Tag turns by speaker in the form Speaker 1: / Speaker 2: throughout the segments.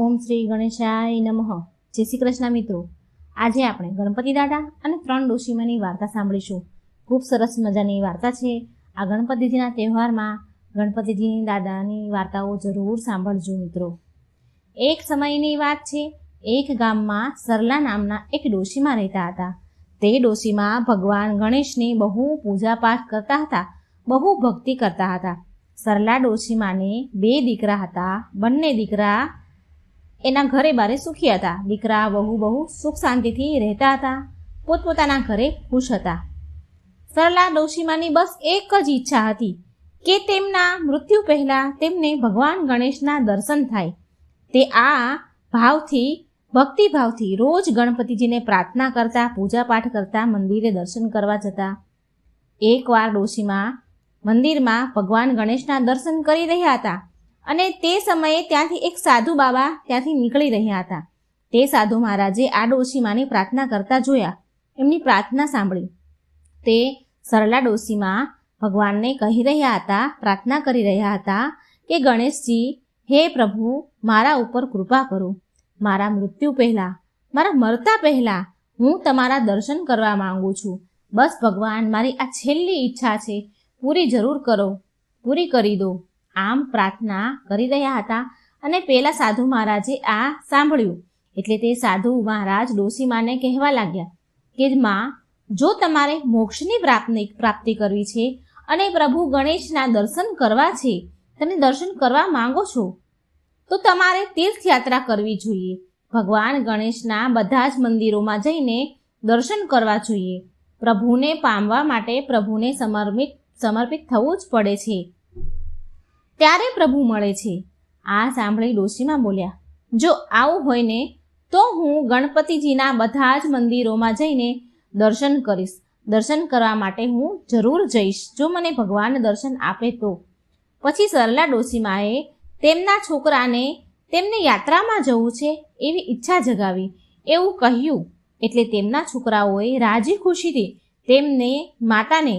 Speaker 1: ઓમ શ્રી ગણેશાય નમઃ. જય શ્રી કૃષ્ણ મિત્રો. આજે આપણે ગણપતિ દાદા અને 3 ડોશીમાની વાર્તા સાંભળીશું. ખૂબ સરસ મજાની વાર્તા છે. આ ગણપતિજીના તહેવારમાં ગણપતિજીની દાદાની વાર્તાઓ જરૂર સાંભળજો મિત્રો. એક સમયની વાત છે. એક ગામમાં સરલા નામના એક ડોશીમા રહેતા હતા. તે ડોશીમા ભગવાન ગણેશની બહુ પૂજાપાઠ કરતા હતા, બહુ ભક્તિ કરતા હતા. સરલા ડોશીમાને 2 દીકરા હતા. બંને દીકરા એના ઘરે બારે સુખી હતા. દીકરા બહુ સુખ શાંતિથી રહેતા હતા, પોતપોતાના ઘરે ખુશ હતા. સરલા ડોશીમાની બસ એક જ ઈચ્છા હતી કે તેમના મૃત્યુ પહેલાં તેમને ભગવાન ગણેશના દર્શન થાય. તે આ ભાવથી, ભક્તિભાવથી રોજ ગણપતિજીને પ્રાર્થના કરતા, પૂજાપાઠ કરતા, મંદિરે દર્શન કરવા જતા. એકવાર ડોશીમા મંદિરમાં ભગવાન ગણેશના દર્શન કરી રહ્યા હતા અને તે સમયે ત્યાંથી એક સાધુ બાબા ત્યાંથી નીકળી રહ્યા હતા. તે સાધુ મહારાજે આ ડોશીમાની પ્રાર્થના કરતા જોયા. એમની પ્રાર્થના સાંભળી. તે સરલા ડોશીમા ભગવાનને કહી રહ્યા હતા, પ્રાર્થના કરી રહ્યા હતા કે ગણેશજી, હે પ્રભુ, મારા ઉપર કૃપા કરો. મારા મૃત્યુ પહેલાં, મારા મરતા પહેલાં હું તમારા દર્શન કરવા માંગુ છું. બસ ભગવાન, મારી આ છેલ્લી ઈચ્છા છે, પૂરી જરૂર કરો, પૂરી કરી દો. આમ પ્રાર્થના કરી રહ્યા હતા અને પેલા સાધુ મહારાજે આ સાંભળ્યું. એટલે તે સાધુ મહારાજ ડોશીમાને કહેવા લાગ્યા કે માં, જો તમારે મોક્ષની પ્રાપ્તિ કરવી છે અને પ્રભુ ગણેશના દર્શન કરવા છે, તમે દર્શન કરવા માંગો છો, તો તમારે તીર્થયાત્રા કરવી જોઈએ. ભગવાન ગણેશના બધા જ મંદિરોમાં જઈને દર્શન કરવા જોઈએ. પ્રભુને પામવા માટે પ્રભુને સમર્પિત થવું જ પડે છે, ત્યારે પ્રભુ મળે છે. આ સાંભળી ડોશીમા બોલ્યા, જો આવું હોય ને તો હું ગણપતિજીના બધા જ મંદિરોમાં જઈને દર્શન કરીશ. દર્શન કરવા માટે હું જરૂર જઈશ, જો મને ભગવાન દર્શન આપે તો. પછી સરલા ડોશીમાએ તેમના છોકરાને તેમને યાત્રામાં જવું છે એવી ઈચ્છા જગાવી, એવું કહ્યું. એટલે તેમના છોકરાઓએ રાજી ખુશીથી તેમને માતાને,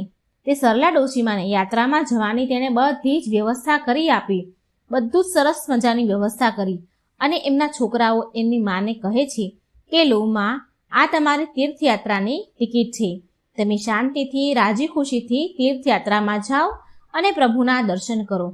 Speaker 1: તે સરલા ડોશીમાને યાત્રામાં જવાની તેણે બધી જ વ્યવસ્થા કરી આપી. બધું જ સરસ મજાની વ્યવસ્થા કરી. અને એમના છોકરાઓ એમની માને કહે છે કે લો માં, આ તમારી તીર્થયાત્રાની ટિકિટ છે. તમે શાંતિથી, રાજી ખુશીથી તીર્થયાત્રામાં જાઓ અને પ્રભુના દર્શન કરો.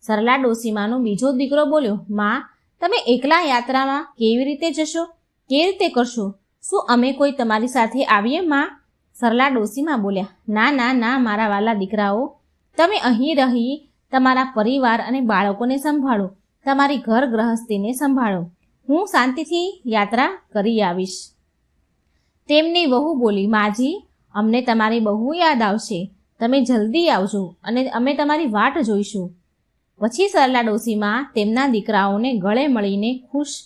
Speaker 1: સરલા ડોશીમાનો બીજો દીકરો બોલ્યો, માં, તમે એકલા યાત્રામાં કેવી રીતે જશો? કેવી રીતે કરશો? શું અમે કોઈ તમારી સાથે આવીએ માં? સરલા ડોશીમા બોલ્યા, ના ના ના, મારા વાલા દીકરાઓ, તમે અહીં રહી તમારા પરિવાર અને બાળકોને સંભાળો, તમારી ઘર ગૃહસ્થીને સંભાળો. હું શાંતિથી યાત્રા કરી આવીશ. તેમની વહુ બોલી, માજી, અમને તમારી બહુ યાદ આવશે. તમે જલ્દી આવજો અને અમે તમારી વાટ જોઈશું. પછી સરલા ડોશીમા તેમના દીકરાઓને ગળે મળીને ખુશ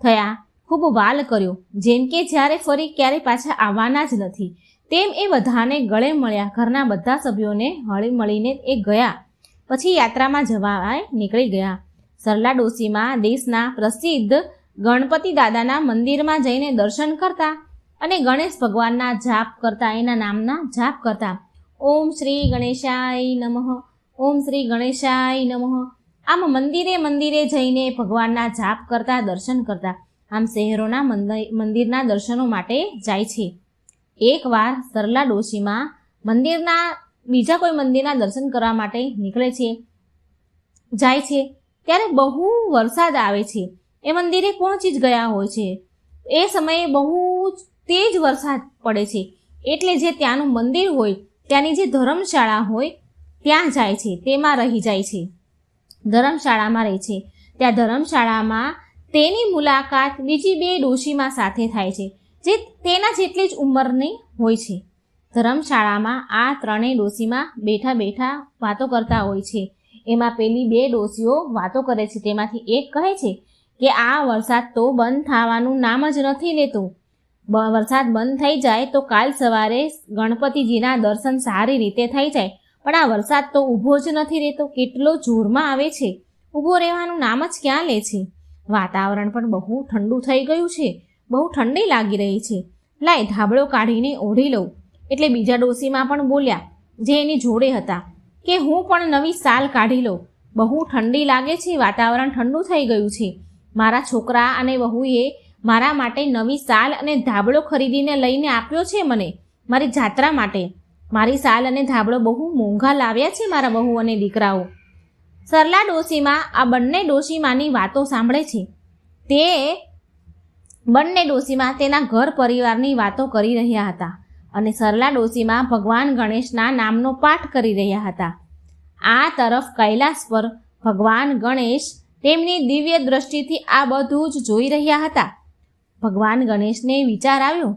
Speaker 1: થયા, ખૂબ વાલ કર્યો, જેમ કે જ્યારે ફરી ક્યારે પાછા આવવાના જ નથી. તેમ એ બધાને ગળે મળ્યા. ઘરના બધા સભ્યોને હળી મળીને એ ગયા. પછી યાત્રામાં જવા નીકળી ગયા. સરલા ડોશીમા દેશના પ્રસિદ્ધ ગણપતિ દાદાના મંદિરમાં જઈને દર્શન કરતા અને ગણેશ ભગવાનના જાપ કરતા, એના નામના જાપ કરતા. ઓમ શ્રી ગણેશાય નમઃ, ઓમ શ્રી ગણેશાય નમઃ. આમ મંદિરે જઈને ભગવાનના જાપ કરતા, દર્શન કરતા. આમ શહેરોના મંદિરના દર્શનો માટે જાય છે. એકવાર સરલા ડોશીમા બીજા કોઈ મંદિરના દર્શન કરવા માટે નીકળે છે, જાય છે, ત્યારે બહુ વરસાદ આવે છે. એ મંદિરે પહોંચી જ ગયા હોય છે. એ સમયે બહુ તેજ વરસાદ પડે છે. એટલે જે ત્યાંનું મંદિર હોય, ત્યાંની જે ધર્મશાળા હોય, ત્યાં જાય છે, તેમાં રહી જાય છે. ધર્મશાળામાં રહે છે. ત્યાં ધર્મશાળામાં તેની મુલાકાત બીજી 2 ડોશીમા સાથે થાય છે, જે તેના જેટલી જ ઉંમરની હોય છે. ધર્મશાળામાં આ 3 ડોશીમા બેઠા વાતો કરતા હોય છે. એમાં પેલી 2 ડોશીઓ વાતો કરે છે. તેમાંથી એક કહે છે કે આ વરસાદ તો બંધ થવાનું નામ જ નથી લેતો. વરસાદ બંધ થઈ જાય તો કાલ સવારે ગણપતિજીના દર્શન સારી રીતે થઈ જાય, પણ આ વરસાદ તો ઊભો જ નથી રહેતો. કેટલો જોરમાં આવે છે, ઊભો રહેવાનું નામ જ ક્યાં લે છે. વાતાવરણ પણ બહુ ઠંડુ થઈ ગયું છે, બહુ ઠંડી લાગી રહી છે. લાય ધાબળો કાઢીને ઓઢી લઉં. એટલે બીજા ડોશીમા પણ બોલ્યા, જે એની જોડે હતા, કે હું પણ નવી શાલ કાઢી લઉં. બહુ ઠંડી લાગે છે, વાતાવરણ ઠંડુ થઈ ગયું છે. મારા છોકરા અને વહુએ મારા માટે નવી શાલ અને ધાબળો ખરીદીને લઈને આપ્યો છે મને મારી જાત્રા માટે. મારી શાલ અને ધાબળો બહુ મોંઘા લાવ્યા છે મારા વહુ અને દીકરાઓ. સરલા ડોશીમાં આ બંને ડોશીમાની વાતો સાંભળે છે. તે બંને ડોશીમાં તેના ઘર પરિવારની વાતો કરી રહ્યા હતા અને સરલા ડોશીમાં ભગવાન ગણેશના નામનો પાઠ કરી રહ્યા હતા. આ તરફ કૈલાસ પર ભગવાન ગણેશ તેમની દિવ્ય દ્રષ્ટિથી આ બધું જ જોઈ રહ્યા હતા. ભગવાન ગણેશને વિચાર આવ્યો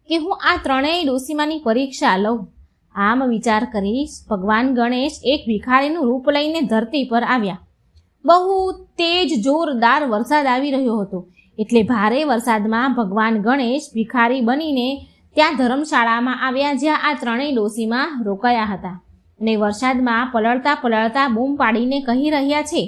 Speaker 1: કે હું આ ત્રણેય ડોશીમાની પરીક્ષા લઉં. આમ વિચાર કરી ભગવાન ગણેશ એક ભિખારીનું રૂપ લઈને ધરતી પર આવ્યા. બહુ તેજ જોરદાર વરસાદ આવી રહ્યો હતો એટલે ભારે વરસાદમાં ભગવાન ગણેશ ભિખારી બનીને ત્યાં ધર્મશાળામાં આવ્યા જ્યાં આ ત્રણેય ડોશીમાં રોકાયા હતા અને વરસાદમાં પલળતા પલળતા બૂમ પાડીને કહી રહ્યા છે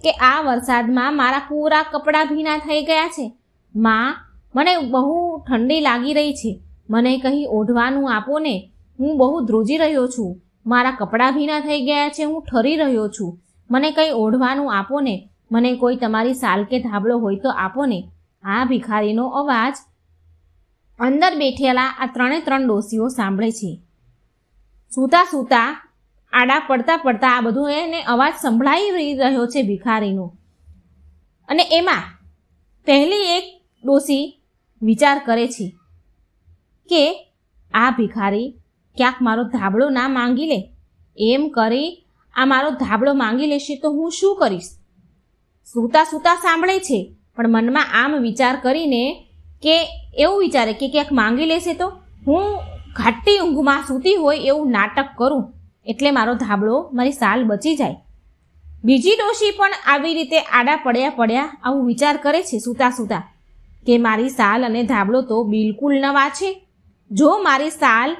Speaker 1: કે આ વરસાદમાં મારા પૂરા કપડાં ભીના થઈ ગયા છે. માં, મને બહુ ઠંડી લાગી રહી છે, મને કંઈ ઓઢવાનું આપો ને, હું બહુ ધ્રુજી રહ્યો છું, મારા કપડાં ભીના થઈ ગયા છે, હું ઠરી રહ્યો છું, મને કંઈ ઓઢવાનું આપો ને, મને કોઈ તમારી શાલ કે ધાબળો હોય તો આપો ને. આ ભિખારીનો અવાજ અંદર બેઠેલા આ ત્રણ ડોશીઓ સાંભળે છે. સૂતા સૂતા આડા પડતા પડતા આ બધું એને અવાજ સંભળાઈ રહ્યો છે ભિખારીનો. અને એમાં પહેલી એક ડોશી વિચાર કરે છે કે આ ભિખારી ક્યાંક મારો ધાબળો ના માંગી લે. એમ કરી આ મારો ધાબળો માંગી લેશે તો હું શું કરીશ? સૂતા સૂતા સાંભળે છે પણ મનમાં આમ વિચાર કરીને કે એવું વિચારે કે ક્યાંક માંગી લેશે તો હું ઘાટી ઊંઘમાં સૂતી હોય એવું નાટક કરું એટલે મારો ધાબળો, મારી શાલ બચી જાય. બીજી ડોશી પણ આવી રીતે આડા પડ્યા આવું વિચાર કરે છે સૂતા સૂતા કે મારી શાલ અને ધાબળો તો બિલકુલ નવા છે. જો મારી શાલ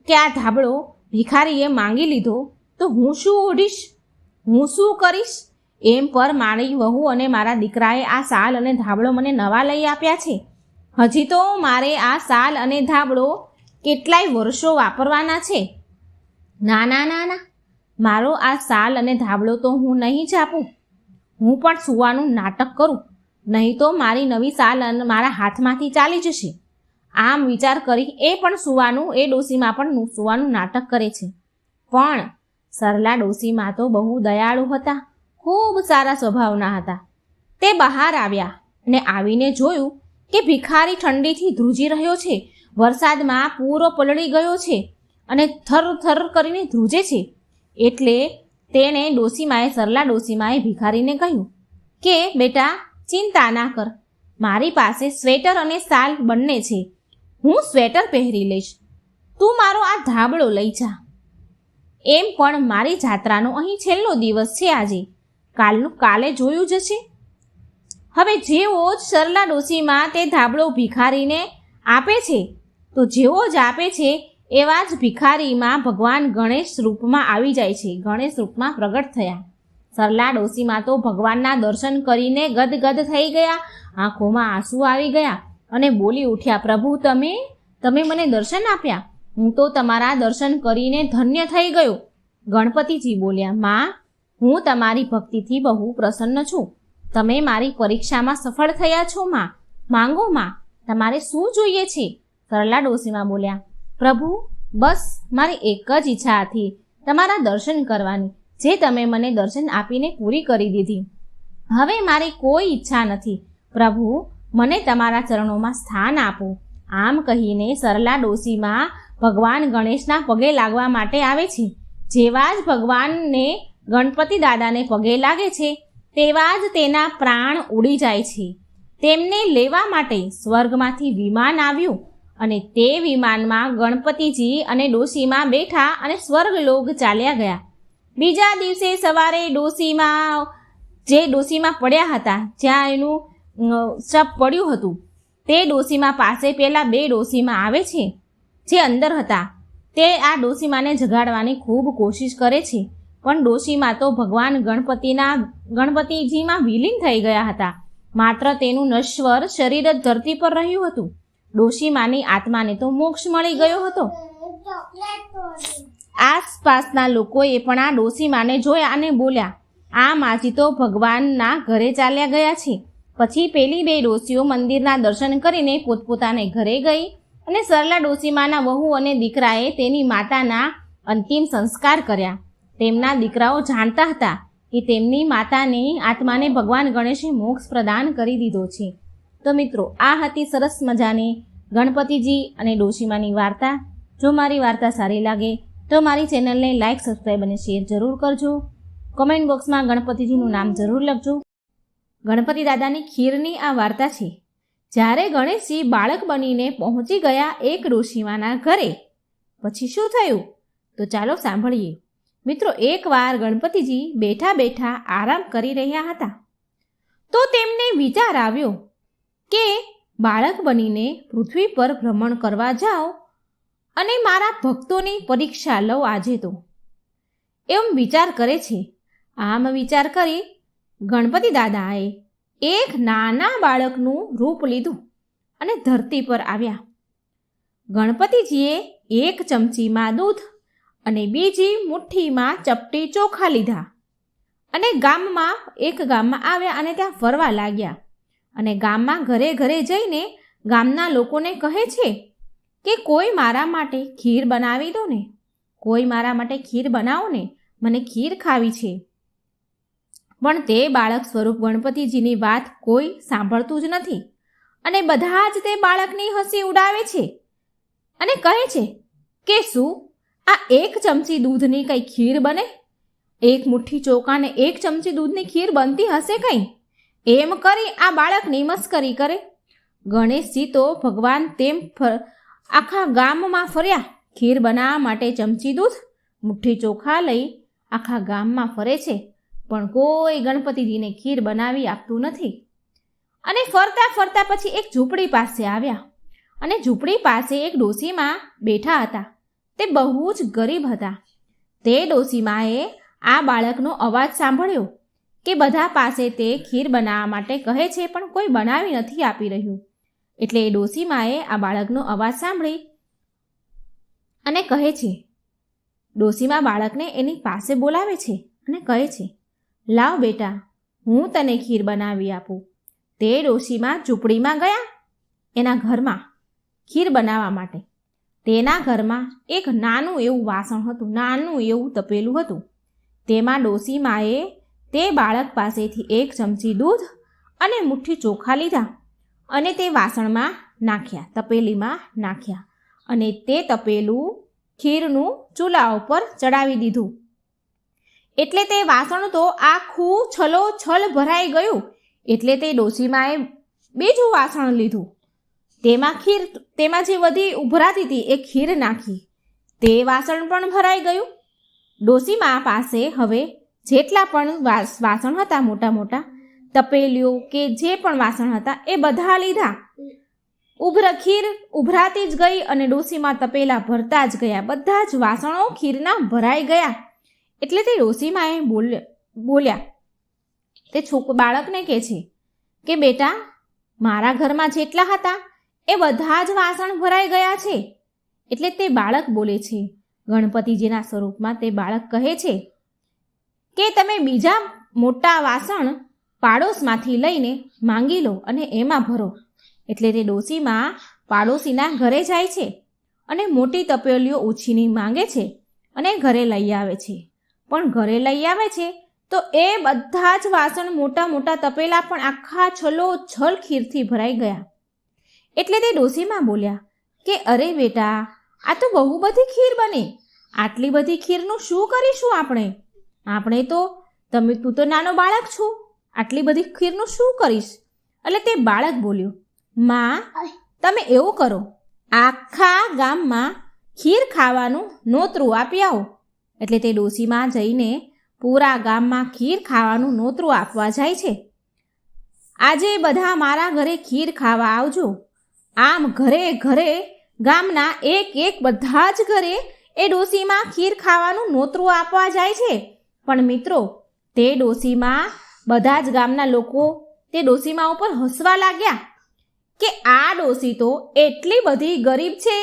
Speaker 1: કે આ ધાબળો ભિખારીએ માંગી લીધો તો હું શું ઓઢીશ, હું શું કરીશ? એમ પર મારી વહુ અને મારા દીકરાએ આ શાલ અને ધાબળો મને નવા લઈ આપ્યા છે. હજી તો મારે આ શાલ અને ધાબળો કેટલાય વર્ષો વાપરવાના છે. ના ના ના ના, મારો આ શાલ અને ધાબળો તો હું નહીં જ આપું. હું પણ સૂવાનું નાટક કરું, નહીં તો મારી નવી શાલ મારા હાથમાંથી ચાલી જશે. આમ વિચાર કરી એ પણ સૂવાનું, એ ડોશીમાં પણ સૂવાનું નાટક કરે છે. પણ સરલા ડોશીમાં તો બહુ દયાળુ હતા, ખૂબ સારા સ્વભાવના હતા. તે બહાર આવ્યા અને આવીને જોયું કે ભિખારી ઠંડીથી ધ્રુજી રહ્યો છે, વરસાદમાં પૂરો પલળી ગયો છે અને થર થર કરીને ધ્રુજે છે. એટલે તેણે સરલા ડોશીમાએ ભિખારીને કહ્યું કે બેટા, ચિંતા ના કર, મારી પાસે સ્વેટર અને શાલ બંને છે, હું સ્વેટર પહેરી લઈશ, તું મારો આ ધાબળો લઈ જા. એમ પણ મારી જાત્રાનો અહીં છેલ્લો દિવસ છે આજે, કાલનું કાલે જોયું જશે. હવે જેવો જ સરલા ડોશીમાં તે ધાબળો ભિખારીને આપે છે તો જેવો જ આપે છે એવા જ ભિખારીમાં ભગવાન ગણેશ રૂપમાં આવી જાય છે, ગણેશ રૂપમાં પ્રગટ થયા. સરલા ડોશીમાં તો ભગવાનના દર્શન કરીને ગદગદ થઈ ગયા, આંખોમાં આંસુ આવી ગયા અને બોલી ઉઠ્યા, પ્રભુ તમે મને દર્શન આપ્યા, હું તો તમારા દર્શન કરીને ધન્ય થઈ ગયો. ગણપતિજી બોલ્યા, માં, હું તમારી ભક્તિથી બહુ પ્રસન્ન છું, તમે મારી પરીક્ષામાં સફળ થયા છો માં, માંગો માં, તમારે શું જોઈએ છે? સરલા ડોશીમાં બોલ્યા, પ્રભુ, બસ મારી એક જ ઈચ્છા હતી, તમારા દર્શન કરવાની, જે તમે મને દર્શન આપીને પૂરી કરી દીધી. હવે મારી કોઈ ઈચ્છા નથી, પ્રભુ મને તમારા ચરણોમાં સ્થાન આપો. આમ કહીને સરલા ડોશીમાં ભગવાન ગણેશના પગે લાગવા માટે આવે છે. જેવા જ ભગવાનને ગણપતિ દાદાને પગે લાગે છે તેવા જ તેના પ્રાણ ઉડી જાય છે. તેમને લેવા માટે સ્વર્ગમાંથી વિમાન આવ્યું અને તે વિમાનમાં ગણપતિજી અને ડોશીમાં બેઠા અને સ્વર્ગલોક ચાલ્યા ગયા. બીજા દિવસે સવારે ડોશીમાં પડ્યા હતા, જ્યાં એનું શબ પડ્યું હતું, તે ડોશીમાં પાસે પેલા બે ડોશીમાં આવે છે જે અંદર હતા. તે આ ડોશીમાને જગાડવાની ખૂબ કોશિશ કરે છે, પણ ડોશીમાં તો ભગવાન ગણપતિજીમાં વિલીન થઈ ગયા હતા. માત્ર તેનું નશ્વર શરીર જ ધરતી પર રહ્યું હતું. ડોશીમાની આત્માને તો મોક્ષ મળી ગયો હતો. આસપાસના લોકોએ પણ આ ડોશીમાને જોયા અને બોલ્યા, આ માજી તો ભગવાનના ઘરે ચાલ્યા ગયા છે, પછી પેલી બે ડોશીઓ મંદિરના દર્શન કરીને પોતપોતાને ઘરે ગઈ અને સરલા ડોશીમાના વહુ અને દીકરાએ તેની માતાના અંતિમ સંસ્કાર કર્યા. તેમના દીકરાઓ જાણતા હતા કે તેમની માતાની આત્માને ભગવાન ગણેશે મોક્ષ પ્રદાન કરી દીધો છે. તો મિત્રો, આ હતી સરસ મજાની ગણપતિજી અને ડોશીમાની વાર્તા. જો મારી વાર્તા સારી લાગે તો મારી ચેનલને લાઇક, સબસ્ક્રાઈબ અને શેર જરૂર કરજો. કોમેન્ટ બોક્સમાં ગણપતિજીનું નામ જરૂર લખજો. ગણપતિ દાદાની ખીરની આ વાર્તા છે. જ્યારે ગણેશજી બાળક બનીને પહોંચી ગયા એક ડોશીમાના ઘરે, પછી શું થયું તો ચાલો સાંભળીએ. મિત્રો, એકવાર ગણપતિજી બેઠા બેઠા આરામ કરી રહ્યા હતા તો તેમને વિચાર આવ્યો કે બાળક બનીને પૃથ્વી પર ભ્રમણ કરવા જાઓ અને મારા ભક્તોની પરીક્ષા લઉં આજે તો, એમ વિચાર કરે છે. આમ વિચાર કરી ગણપતિ દાદાએ એક નાના બાળકનું રૂપ લીધું અને ધરતી પર આવ્યા. ગણપતિજીએ એક ચમચીમાં દૂધ અને બીજી મુઠ્ઠીમાં ચપટી ચોખા લીધા અને ગામમાં આવ્યા અને ત્યાં ફરવા લાગ્યા. અને ગામમાં ઘરે ઘરે જઈને ગામના લોકોને કહે છે કે કોઈ મારા માટે ખીર બનાવી દો ને, કોઈ મારા માટે ખીર બનાવો ને, મને ખીર ખાવી છે. પણ તે બાળક સ્વરૂપ ગણપતિજીની વાત કોઈ સાંભળતું જ નથી અને બધા જ તે બાળકની હસી ઉડાવે છે અને કહે છે કે શું આ એક ચમચી દૂધની કંઈ ખીર બને? એક મુઠ્ઠી ચોખાને એક ચમચી દૂધની ખીર બનતી હશે કંઈ? એમ કરી આ બાળકની મસ્કરી કરે. ગણેશજી તો ભગવાન તેમ આખા ગામમાં ફર્યા. ખીર બનાવવા માટે ચમચી દૂધ, મુઠ્ઠી ચોખા લઈ આખા ગામમાં ફરે છે, પણ કોઈ ગણપતિજીને ખીર બનાવી આપતું નથી. અને ફરતા ફરતા પછી એક ઝૂંપડી પાસે આવ્યા અને ઝૂંપડી પાસે એક ડોશીમા બેઠા હતા. તે બહુ જ ગરીબ હતા. તે ડોશીમાએ આ બાળકનો અવાજ સાંભળ્યો કે બધા પાસે તે ખીર બનાવવા માટે કહે છે પણ કોઈ બનાવી નથી આપી રહ્યું. એટલે એ ડોશીમાએ આ બાળકનો અવાજ સાંભળી અને કહે છે, ડોશીમા બાળકને એની પાસે બોલાવે છે અને કહે છે, લાવ બેટા, હું તને ખીર બનાવી આપું. તે ડોશીમા ઝૂંપડીમાં ગયા એના ઘરમાં ખીર બનાવવા માટે. તેના ઘરમાં એક નાનું એવું વાસણ હતું, નાનું એવું તપેલું હતું. તેમાં ડોશીમાએ તે બાળક પાસેથી એક ચમચી દૂધ અને મુઠ્ઠી ચોખા લીધા અને તે વાસણમાં નાખ્યા, તપેલીમાં નાખ્યા અને તે તપેલું ખીરનું ચૂલા ઉપર ચડાવી દીધું. એટલે તે વાસણ તો આખું છલોછલ ભરાઈ ગયું. એટલે તે ડોશીમાએ બીજું વાસણ લીધું, તેમાં જે બધી ઉભરાતી હતી એ ખીર નાખી. તે વાસણ પણ ભરાઈ ગયું. ડોશીમા પાસે હવે જેટલા પણ વાસણ હતા, મોટા મોટા તપેલીઓ કે જે પણ વાસણ હતા એ બધા લીધા. ખીર ઉભરાતી જ ગઈ અને ડોશીમા તપેલા ભરતા જ ગયા. બધા જ વાસણો ખીરના ભરાઈ ગયા. એટલે તે ડોશીમાએ બોલ્યા, તે બાળકને કહે છે કે બેટા, મારા ઘરમાં જેટલા હતા એ બધા જ વાસણ ભરાઈ ગયા છે. એટલે તે બાળક બોલે છે, ગણપતિજીના સ્વરૂપમાં તે બાળક કહે છે કે તમે બીજા મોટા વાસણ પાડોશમાંથી લઈને માંગી લો અને એમાં ભરો. એટલે તે ડોશીમાં પાડોશીના ઘરે જાય છે અને મોટી તપેલીઓ ઉછીની માંગે છે અને ઘરે લઈ આવે છે. પણ ઘરે લઈ આવે છે તો એ બધા જ વાસણ, મોટા મોટા તપેલા પણ આખા છલોછલ ખીરથી ભરાઈ ગયા. એટલે તે ડોશીમાં બોલ્યા કે અરે બેટા, આ તો બહુ બધી ખીર બની. આટલી બધી ખીરનું શું કરીશું આપણે તો તું તો નાનો બાળક છો, આટલી બધી ખીરનું શું કરીશ? એટલે તે બાળક બોલ્યો, માં, તમે એવું કરો, આખા ગામમાં ખીર ખાવાનું નોતરું આપી આવો. એટલે તે ડોશીમાં જઈને પૂરા ગામમાં ખીર ખાવાનું નોતરું આપવા જાય છે. આજે બધા મારા ઘરે ખીર ખાવા આવજો. આમ ઘરે ઘરે ગામના એક બધા જ ઘરે એ ડોશીમાં ખીર ખાવાનું નોતરું આપવા જાય છે. પણ મિત્રો, તે ડોશીમાં બધા જ ગામના લોકો તે ડોશીમાં ઉપર હસવા લાગ્યા કે આ ડોશી તો એટલી બધી ગરીબ છે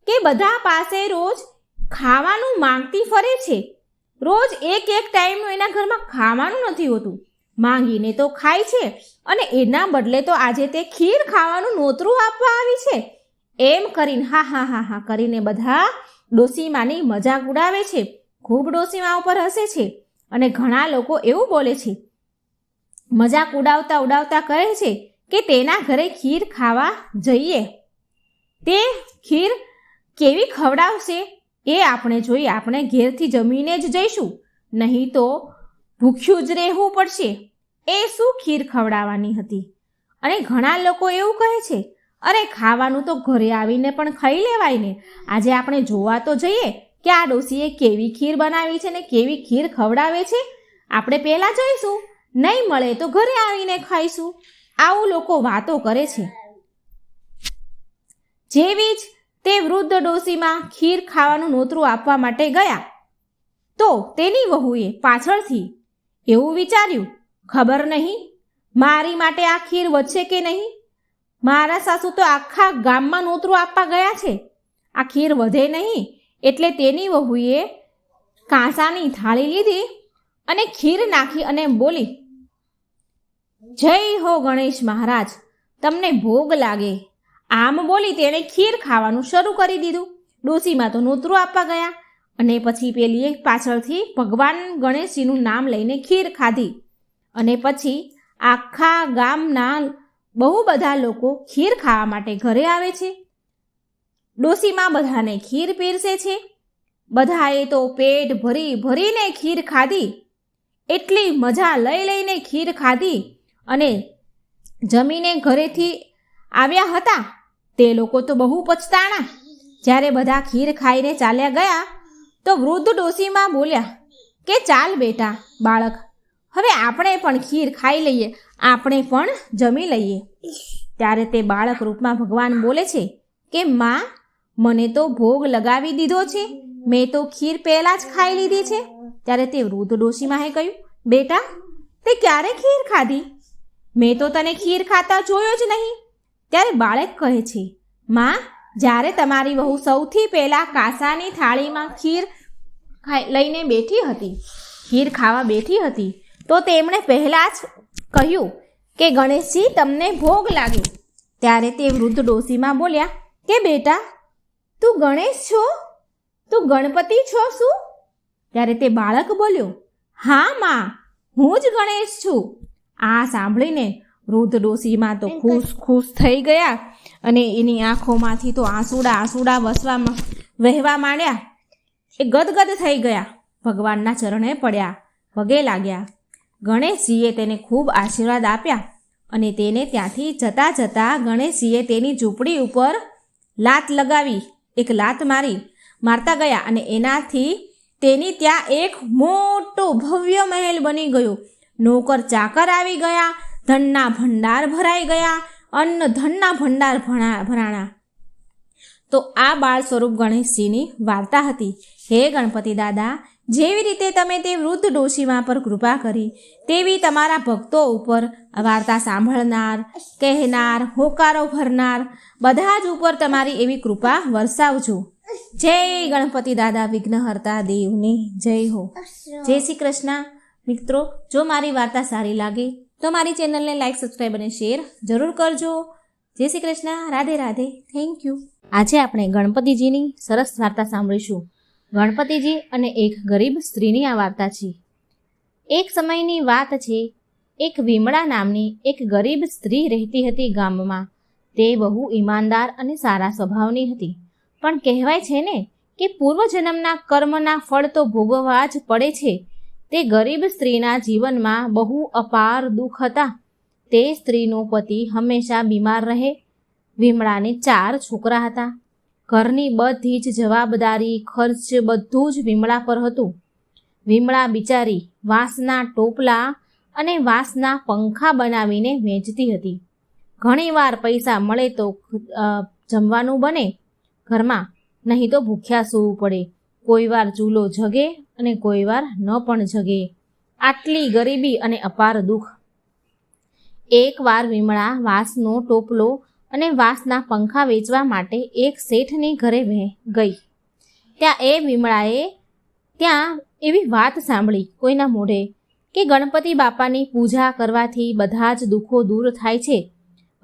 Speaker 1: કે બધા પાસે રોજ ખાવાનું માંગતી ફરે છે. રોજ એક ટાઈમનું એના ઘરમાં ખાવાનું નથી હોતું માંગીને તો ખાય છે અને એના બદલે તો આજે તે ખીર ખાવાનું નોતરું આપવા આવી છે. એમ કરીને હા હા હા હા કરીને બધા ડોસીમાની મજાક ઉડાવે છે, ખૂબ ડોસીમા ઉપર હસે છે. અને ઘણા લોકો એવું બોલે છે, મજાક ઉડાવતા ઉડાવતા કહે છે કે તેના ઘરે ખીર ખાવા જઈએ. તે ખીર કેવી ખવડાવશે એ આપણે જોઈએ. આપણે ઘેરથી જમીને જ જઈશું, નહીં તો ભૂખ્યું જ રહેવું પડશે. એ શું ખીર ખવડાવવાની હતી? અને ઘણા લોકો એવું કહે છે, અરે ખાવાનું તો ઘરે આવીને પણ ખાઈ લેવાય ને. આજે આપણે જોવા તો જઈએ કે આ ડોસીએ કેવી ખીર બનાવી છે ને કેવી ખીર ખવડાવે છે. આપણે પહેલાં જઈશું, નહીં મળે તો ઘરે આવીને ખાઈશું. આવું લોકો વાતો કરે છે. જેવી જ તે વૃદ્ધ ડોસીમાં ખીર ખાવાનું નોતરું આપવા માટે ગયા તો તેની વહુએ પાછળથી એવું વિચાર્યું, ખબર નહીં મારી માટે આ ખીર વધશે કે નહીં. મારા સાસુ તો આખા ગામમાં નોતરું આપવા ગયા છે, આ ખીર વધે નહીં. એટલે તેની વહુએ કાંસાની થાળી લીધી અને ખીર નાખી અને બોલી, જય હો ગણેશ મહારાજ, તમને ભોગ લાગે. આમ બોલી તેણે ખીર ખાવાનું શરૂ કરી દીધું. ડોસીમાં તો નોતરું આપવા ગયા અને પછી પેલીએ પાછળથી ભગવાન ગણેશજીનું નામ લઈને ખીર ખાધી. અને પછી આખા ગામના બહુ બધા લોકો ખીર ખાવા માટે ઘરે આવે છે. ડોસીમાં બધાને ખીર પીરસે છે. બધાએ તો પેટ ભરી ભરીને ખીર ખાધી. એટલી મજા લઈ લઈને ખીર ખાધી અને જમીને ઘરેથી આવ્યા હતા તે લોકો તો બહુ પછતાણા. જ્યારે બધા ખીર ખાઈને ચાલ્યા ગયા તો વૃદ્ધ ડોસીમાં બોલ્યા કે ચાલ બેટા બાળક, હવે આપણે પણ ખીર ખાઈ લઈએ, આપણે પણ જમી લઈએ. ત્યારે તે બાળક રૂપમાં ભગવાન બોલે છે કે માં, મને તો ભોગ લગાવી દીધો છે, મેં તો ખીર પહેલાં જ ખાઈ લીધી છે. ત્યારે તે વૃદ્ધ ડોશીમાએ કહ્યું, બેટા તે ક્યારે ખીર ખાધી? મેં તો તને ખીર ખાતા જોયો જ નહીં. ત્યારે બાળક કહે છે, માં, જ્યારે તમારી વહુ સૌથી પહેલાં કાંસાની થાળીમાં ખીર લઈને બેઠી હતી, ખીર ખાવા બેઠી હતી, તો તેમણે પહેલાં જ કહ્યું કે ગણેશજી તમને ભોગ લાગ્યો. ત્યારે તે વૃદ્ધ ડોશીમાં બોલ્યા કે બેટા તું ગણેશ છો? તું ગણપતિ છો શું? ત્યારે તે બાળક બોલ્યો, હા માં, હું જ ગણેશ છું. આ સાંભળીને વૃદ્ધ ડોશીમાં તો ખુશ થઈ ગયા અને એની આંખોમાંથી તો આંસુડા વહેવા માંડ્યા. એ ગદગદ થઈ ગયા, ભગવાનના ચરણે પડ્યા, પગે લાગ્યા. ગણેશજીએ તેને ખૂબ આશીર્વાદ આપ્યા અને તેને ત્યાંથી જતાં જતાં ગણેશજીએ તેની ઝૂંપડી ઉપર લાત લગાવી, એક લાત મારતા ગયા અને એનાથી તેની ત્યાં એક મોટો ભવ્ય મહેલ બની ગયો. નોકર ચાકર આવી ગયા, ધનના ભંડાર ભરાઈ ગયા, અન્ન ધનના ભંડાર ભરાણા. તો આ બાળ સ્વરૂપ ગણેશજીની વાર્તા હતી. હે ગણપતિ દાદા, જેવી રીતે તમે તે વૃદ્ધ ડોશીમા પર કૃપા કરી, તેવી તમારા ભક્તો ઉપર વાર્તા સાંભળનાર, કહેનાર, હોકારો ભરનાર બધા જ ઉપર તમારી એવી કૃપા વરસાવજો. જય ગણપતિ દાદા વિઘ્નહર્તા દેવની જય હો. જય શ્રી કૃષ્ણ. મિત્રો, જો મારી વાર્તા સારી લાગે તો મારી ચેનલને લાઈક, સબસ્ક્રાઈબ અને શેર જરૂર કરજો. જય શ્રી કૃષ્ણ. રાધે રાધે. Thank you. આજે આપણે ગણપતિજીની સરસ વાર્તા સાંભળીશું. ગણપતિજી અને એક ગરીબ સ્ત્રીની આ વાર્તા છે. એક સમયની વાત છે. એક વિમળા નામની એક ગરીબ સ્ત્રી રહેતી હતી ગામમાં. તે બહુ ઈમાનદાર અને સારા સ્વભાવની હતી. પણ કહેવાય છે ને કે પૂર્વજન્મના કર્મના ફળ તો ભોગવવા જ પડે છે. તે ગરીબ સ્ત્રીના જીવનમાં બહુ અપાર દુઃખ હતા. તે સ્ત્રીનો પતિ હંમેશા બીમાર રહે. વિમળાને 4 છોકરા હતા. ઘરની બધી જ જવાબદારી, ખર્ચ બધું જ વિમળા પર હતું. વિમળા બિચારી વાંસના ટોપલા અને વાંસના પંખા બનાવીને વેચતી હતી. ઘણીવાર પૈસા મળે તો જમવાનું બને ઘરમાં, નહીં તો ભૂખ્યા સૂવું પડે. કોઈ વાર ચૂલો જગે અને કોઈ વાર ન પણ જગે. આટલી ગરીબી અને અપાર દુઃખ. એકવાર વિમળા વાંસનો ટોપલો અને વાંસના પંખા વેચવા માટે એક શેઠની ઘરે ગઈ. ત્યાં વિમળાએ ત્યાં એવી વાત સાંભળી કોઈના મોઢે કે ગણપતિ બાપાની પૂજા કરવાથી બધા જ દુઃખો દૂર થાય છે.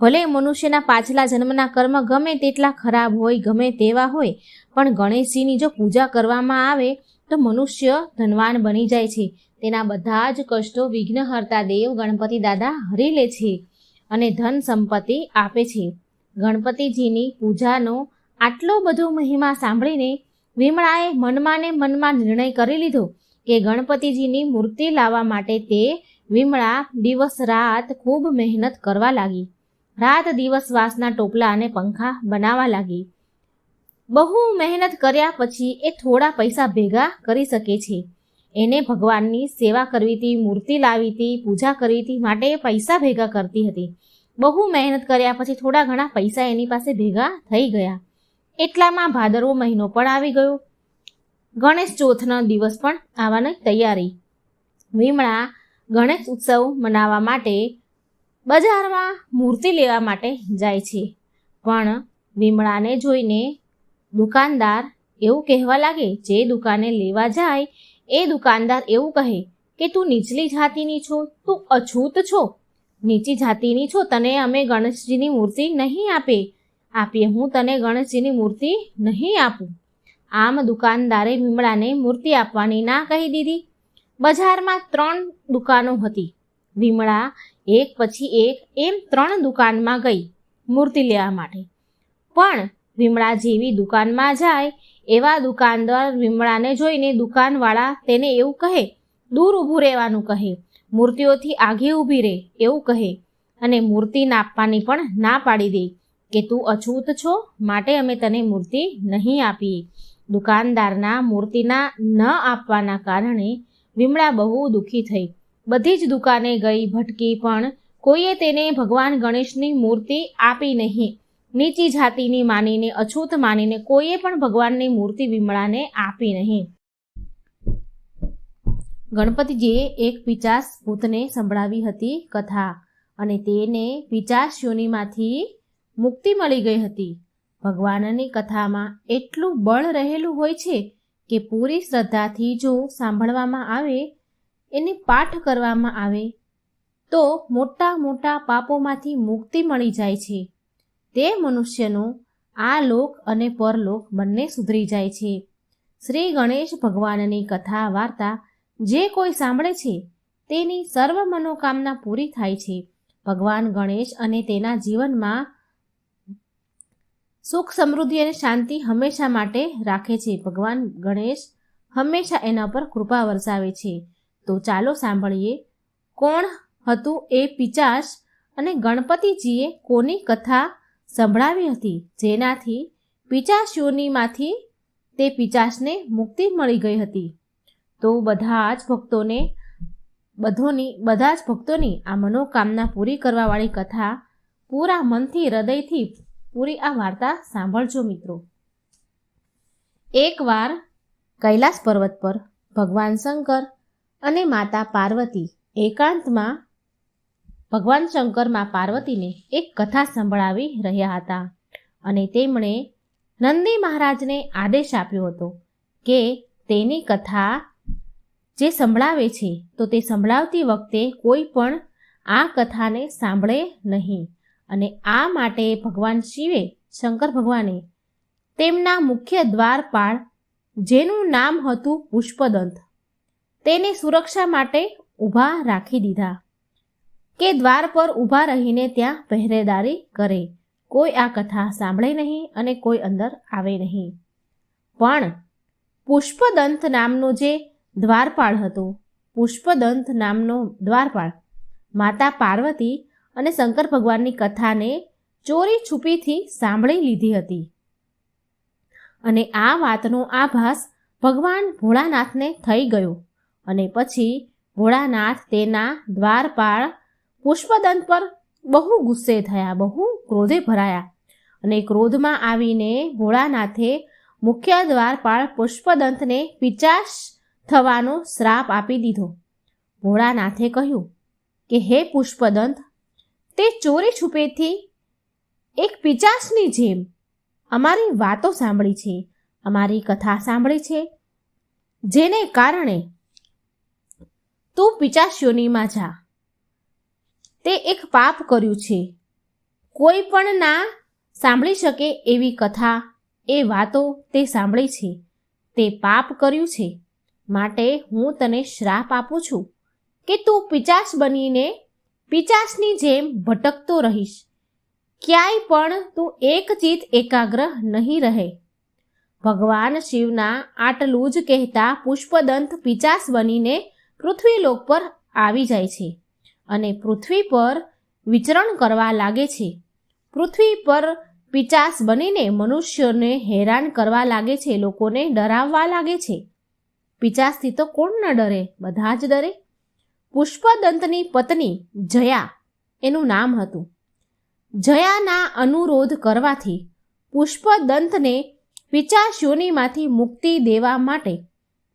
Speaker 1: ભલે મનુષ્યના પાછલા જન્મના કર્મ ગમે તેટલા ખરાબ હોય, ગમે તેવા હોય, પણ ગણેશજીની જો પૂજા કરવામાં આવે તો મનુષ્ય ધનવાન બની જાય છે. તેના બધા જ કષ્ટો વિઘ્નહર્તા દેવ ગણપતિ દાદા હરી લે છે અને ધન સંપત્તિ આપે છે. ગણપતિજીની પૂજાનો આટલો બધો મહિમા સાંભળીને વિમળાએ મનમાં ને મનમાં નિર્ણય કરી લીધો કે ગણપતિજીની મૂર્તિ લાવવા માટે તે વિમળા દિવસ રાત ખૂબ મહેનત કરવા લાગી. રાત દિવસ વાંસના ટોપલા અને પંખા બનાવવા લાગી. બહુ મહેનત કર્યા પછી એ થોડા પૈસા ભેગા કરી શકે છે. એને ભગવાનની સેવા કરવી હતી, મૂર્તિ લાવી હતી, પૂજા કરવી હતી, માટે એ પૈસા ભેગા કરતી હતી. બહુ મહેનત કર્યા પછી થોડા ઘણા પૈસા એની પાસે ભેગા થઈ ગયા. એટલામાં ભાદરવો મહિનો પણ આવી ગયો. ગણેશ ચોથનો દિવસ પણ આવવાની તૈયારી. વિમળા ગણેશ ઉત્સવ મનાવવા માટે બજારમાં મૂર્તિ લેવા માટે જાય છે. પણ વિમળાને જોઈને દુકાનદાર એવું કહેવા લાગે, જે દુકાને લેવા જાય એ દુકાનદાર એવું કહે કે તું નીચલી જાતિની છો, તું અછૂત છો, નીચી જાતિની છો, તને અમે ગણેશજીની મૂર્તિ નહીં આપીએ, હું તને ગણેશજીની મૂર્તિ નહીં આપું. આમ દુકાનદારે વિમળાને મૂર્તિ આપવાની ના કહી દીધી. બજારમાં 3 દુકાનો હતી. વિમળા એક પછી એક એમ 3 દુકાનમાં ગઈ મૂર્તિ લેવા માટે. પણ વિમળા જેવી દુકાનમાં જાય એવા દુકાનદાર વિમળાને જોઈને દુકાનવાળા તેને એવું કહે, દૂર ઊભું રહેવાનું કહે, મૂર્તિઓથી આગે ઊભી રહે એવું કહે અને મૂર્તિ આપવાની પણ ના પાડી દે કે તું અછૂત છો, માટે અમે તને મૂર્તિ નહીં આપીએ. દુકાનદારના મૂર્તિના ન આપવાના કારણે વિમળા બહુ દુઃખી થઈ. બધી જ દુકાને ગઈ, ભટકી, પણ કોઈએ તેને ભગવાન ગણેશની મૂર્તિ આપી નહીં. નીચી જાતિની માનીને, અછૂત માનીને કોઈએ પણ ભગવાનની મૂર્તિ વિમળાને આપી નહીં. ગણપતિજીએ એક પિચાસ ભૂતને સંભળાવી હતી કથા અને તેને પિચાસ યોનિમાંથી મુક્તિ મળી ગઈ હતી. ભગવાનની કથામાં એટલું બળ રહેલું હોય છે કે પૂરી શ્રદ્ધાથી જો સાંભળવામાં આવે, એને પાઠ કરવામાં આવે તો મોટા મોટા પાપોમાંથી મુક્તિ મળી જાય છે. તે મનુષ્યનો આ લોક અને પરલોક બંને સુધરી જાય છે. શ્રી ગણેશ ભગવાનની કથા વાર્તા જે કોઈ સાંભળે છે તેની સર્વ મનોકામના પૂરી થાય છે. ભગવાન ગણેશ અને તેના જીવનમાં સુખ, સમૃદ્ધિ અને શાંતિ હંમેશા માટે રાખે છે. ભગવાન ગણેશ હંમેશા એના પર કૃપા વરસાવે છે. તો ચાલો સાંભળીએ કોણ હતું એ પિચાસ અને ગણપતિજીએ કોની કથા સંભળાવી હતી, જેનાથી પિચાસ યોનિમાંથી તે પિચાસને મુક્તિ મળી ગઈ હતી. તો બધા જ ભક્તોની આ મનોકામના પૂરી કરવાવાળી કથા પૂરા મનથી, હૃદયથી પૂરી આ વાર્તા સાંભળજો મિત્રો. એકવાર કૈલાસ પર્વત પર ભગવાન શંકર અને માતા પાર્વતી એકાંતમાં ભગવાન શંકર માં પાર્વતીને એક કથા સંભળાવી રહ્યા હતા અને તેમણે નંદી મહારાજને આદેશ આપ્યો હતો કે તેની કથા જે સંભળાવે છે તો તે સંભળાવતી વખતે કોઈ પણ આ કથાને સાંભળે નહીં. અને આ માટે ભગવાન શિવે, શંકર ભગવાને તેમના મુખ્ય દ્વારપાળ, જેનું નામ હતું પુષ્પદંત, તેને સુરક્ષા માટે ઊભા રાખી દીધા કે દ્વાર પર ઊભા રહીને ત્યાં પહેરેદારી કરે, કોઈ આ કથા સાંભળે નહીં અને કોઈ અંદર આવે નહીં. પણ પુષ્પદંત નામનો જે દ્વારપાળ હતો, પુષ્પદંત નામનો દ્વારપાળ માતા પાર્વતી અને શંકર ભગવાનની કથાને ચોરી છુપીથી સાંભળી લીધી હતી અને આ વાતનો આભાસ ભગવાન ભોળાનાથને થઈ ગયો અને પછી ભોળાનાથ તેના દ્વારપાળ પુષ્પદંત પર બહુ ગુસ્સે થયા, બહુ ક્રોધે ભરાયા અને ક્રોધમાં આવીને ભોળાનાથે મુખ્ય દ્વારપાળ પુષ્પદંતને પિચાસ થવાનો શ્રાપ આપી દીધો. ભોળાનાથે કહ્યું કે હે પુષ્પદંત, તે ચોરી છુપેથી એક પિચાસની જેમ અમારી વાતો સાંભળી છે, અમારી કથા સાંભળી છે, જેને કારણે તું પિચાશયોનીમાં જા. તે એક પાપ કર્યું છે. કોઈ પણ ના સાંભળી શકે એવી કથા, એ વાતો તે સાંભળી છે. તે પાપ કર્યું છે. માટે હું તને શ્રાપ આપું છું કે તું પિચાસ બનીને પિચાસની જેમ ભટકતો રહીશ. ક્યાંય પણ તું એકચિત એકાગ્ર નહીં રહે. ભગવાન શિવના આટલું જ કહેતા પુષ્પદંત પિચાસ બનીને પૃથ્વીલોક પર આવી જાય છે અને પૃથ્વી પર વિચરણ કરવા લાગે છે. પૃથ્વી પર પિચાસ બનીને મનુષ્યોને હેરાન કરવા લાગે છે, લોકોને ડરાવવા લાગે છે. પિચાસથી તો કોણ ન ડરે? બધા જ ડરે. પુષ્પદંતની પત્ની જયા એનું નામ હતું. જયાના અનુરોધ કરવાથી પુષ્પદંતને પિચાશયોનીમાંથી મુક્તિ દેવા માટે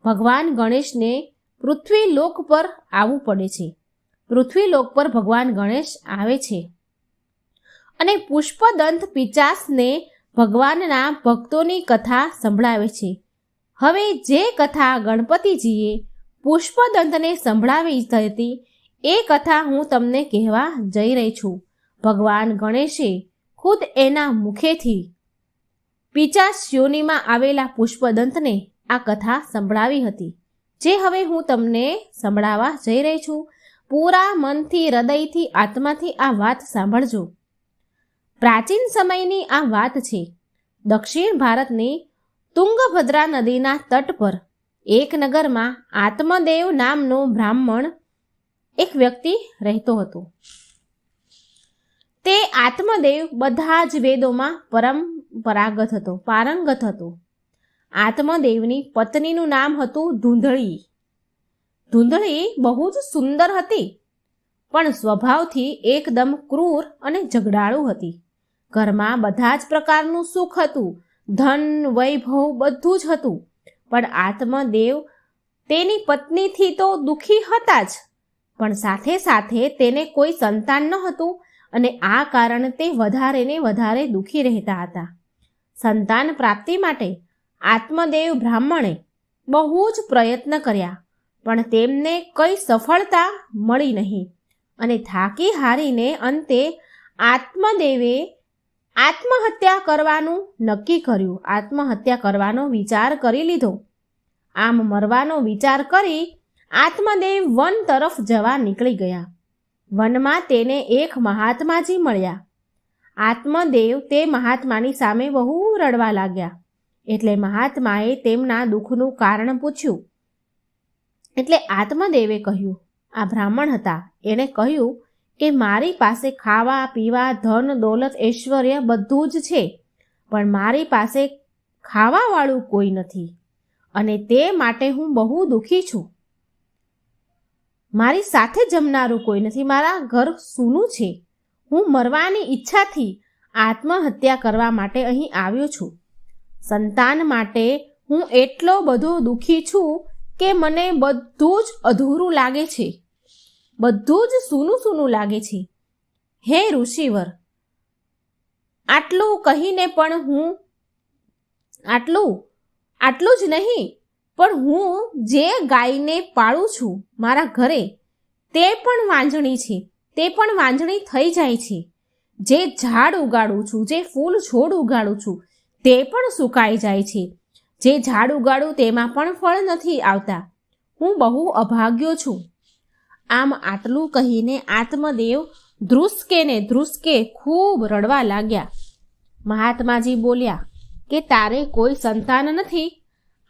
Speaker 1: ભગવાન ગણેશને પૃથ્વીલોક પર આવવું પડે છે. પૃથ્વીલોક પર ભગવાન ગણેશ આવે છે અને પુષ્પદંત પિચાસને ભગવાનના ભક્તોની કથા સંભળાવે છે. હવે જે કથા ગણપતિજીએ પુષ્પદંતને સંભળાવી હતી એ કથા હું તમને કહેવા જઈ રહી છું. ભગવાન ગણેશે ખુદ એના મુખેથી પિચાસ યોનિમાં આવેલા પુષ્પદંતને આ કથા સંભળાવી હતી, જે હવે હું તમને સંભળાવવા જઈ રહી છું. પૂરા મનથી, હૃદયથી, આત્માથી આ વાત સાંભળજો. પ્રાચીન સમયની આ વાત છે. દક્ષિણ ભારતની તુંગભદ્રા નદીના તટ પર એક નગરમાં આત્મદેવ નામનો બ્રાહ્મણ એક વ્યક્તિ રહેતો હતો. તે આત્મદેવ બધા જ વેદોમાં પારંગત હતો. આત્મદેવની પત્નીનું નામ હતું ધૂંધળી. ધૂંધળી બહુ જ સુંદર હતી, પણ સ્વભાવથી એકદમ ક્રૂર અને ઝઘડાળુ હતી. ઘરમાં બધા જ પ્રકારનું સુખ હતું, ધન, વૈભવ બધું જ હતું, પણ આત્મદેવ તેની પત્નીથી તો દુઃખી હતા જ, પણ સાથે સાથે તેને કોઈ સંતાન ન હતું અને આ કારણે તે વધારે ને વધારે દુઃખી રહેતા હતા. સંતાન પ્રાપ્તિ માટે આત્મદેવ બ્રાહ્મણે બહુ જ પ્રયત્ન કર્યા, પણ તેમને કઈ સફળતા મળી નહીં અને થાકી હારીને અંતે આત્મદેવે આત્મહત્યા કરવાનું નક્કી કર્યું. આત્મહત્યા કરવાનો વિચાર કરી લીધો. આમ મરવાનો વિચાર કરી આત્મદેવ વન તરફ જવા નીકળી ગયા. વનમાં તેને એક મહાત્માજી મળ્યા. આત્મદેવ તે મહાત્માની સામે બહુ રડવા લાગ્યા. એટલે મહાત્માએ તેમના દુઃખનું કારણ પૂછ્યું. એટલે આત્મદેવે કહ્યું, આ બ્રાહ્મણ હતા, એણે કહ્યું કે મારી પાસે ખાવા પીવા, ધન દોલત, ઐશ્વર્ય બધું જ છે, પણ મારી પાસે ખાવાવાળું કોઈ નથી અને તે માટે હું બહુ દુઃખી છું. મારી સાથે જમનારું કોઈ નથી, મારા ઘર સૂનું છે. હું મરવાની ઈચ્છાથી આત્મહત્યા કરવા માટે અહીં આવ્યો છું. સંતાન માટે હું એટલો બધો દુઃખી છું કે મને બધું જ અધૂરું લાગે છે, બધું જ સૂનું સૂનું લાગે છે. હે ઋષિવર, આટલું કહીને પણ હું આટલું જ નહીં, પણ હું જે ગાયને પાળું છું મારા ઘરે, તે પણ વાંજણી છે, તે પણ વાંજણી થઈ જાય છે. જે ઝાડ ઉગાડું છું, જે ફૂલ છોડ ઉગાડું છું, તે પણ સુકાઈ જાય છે. જે ઝાડ ઉગાડું તેમાં પણ ફળ નથી આવતા. હું બહુ અભાગ્યો છું. આમ આટલું કહીને આત્મદેવ ધ્રુસકે ખૂબ રડવા લાગ્યા. મહાત્માજી બોલ્યા કે તારે કોઈ સંતાન નથી,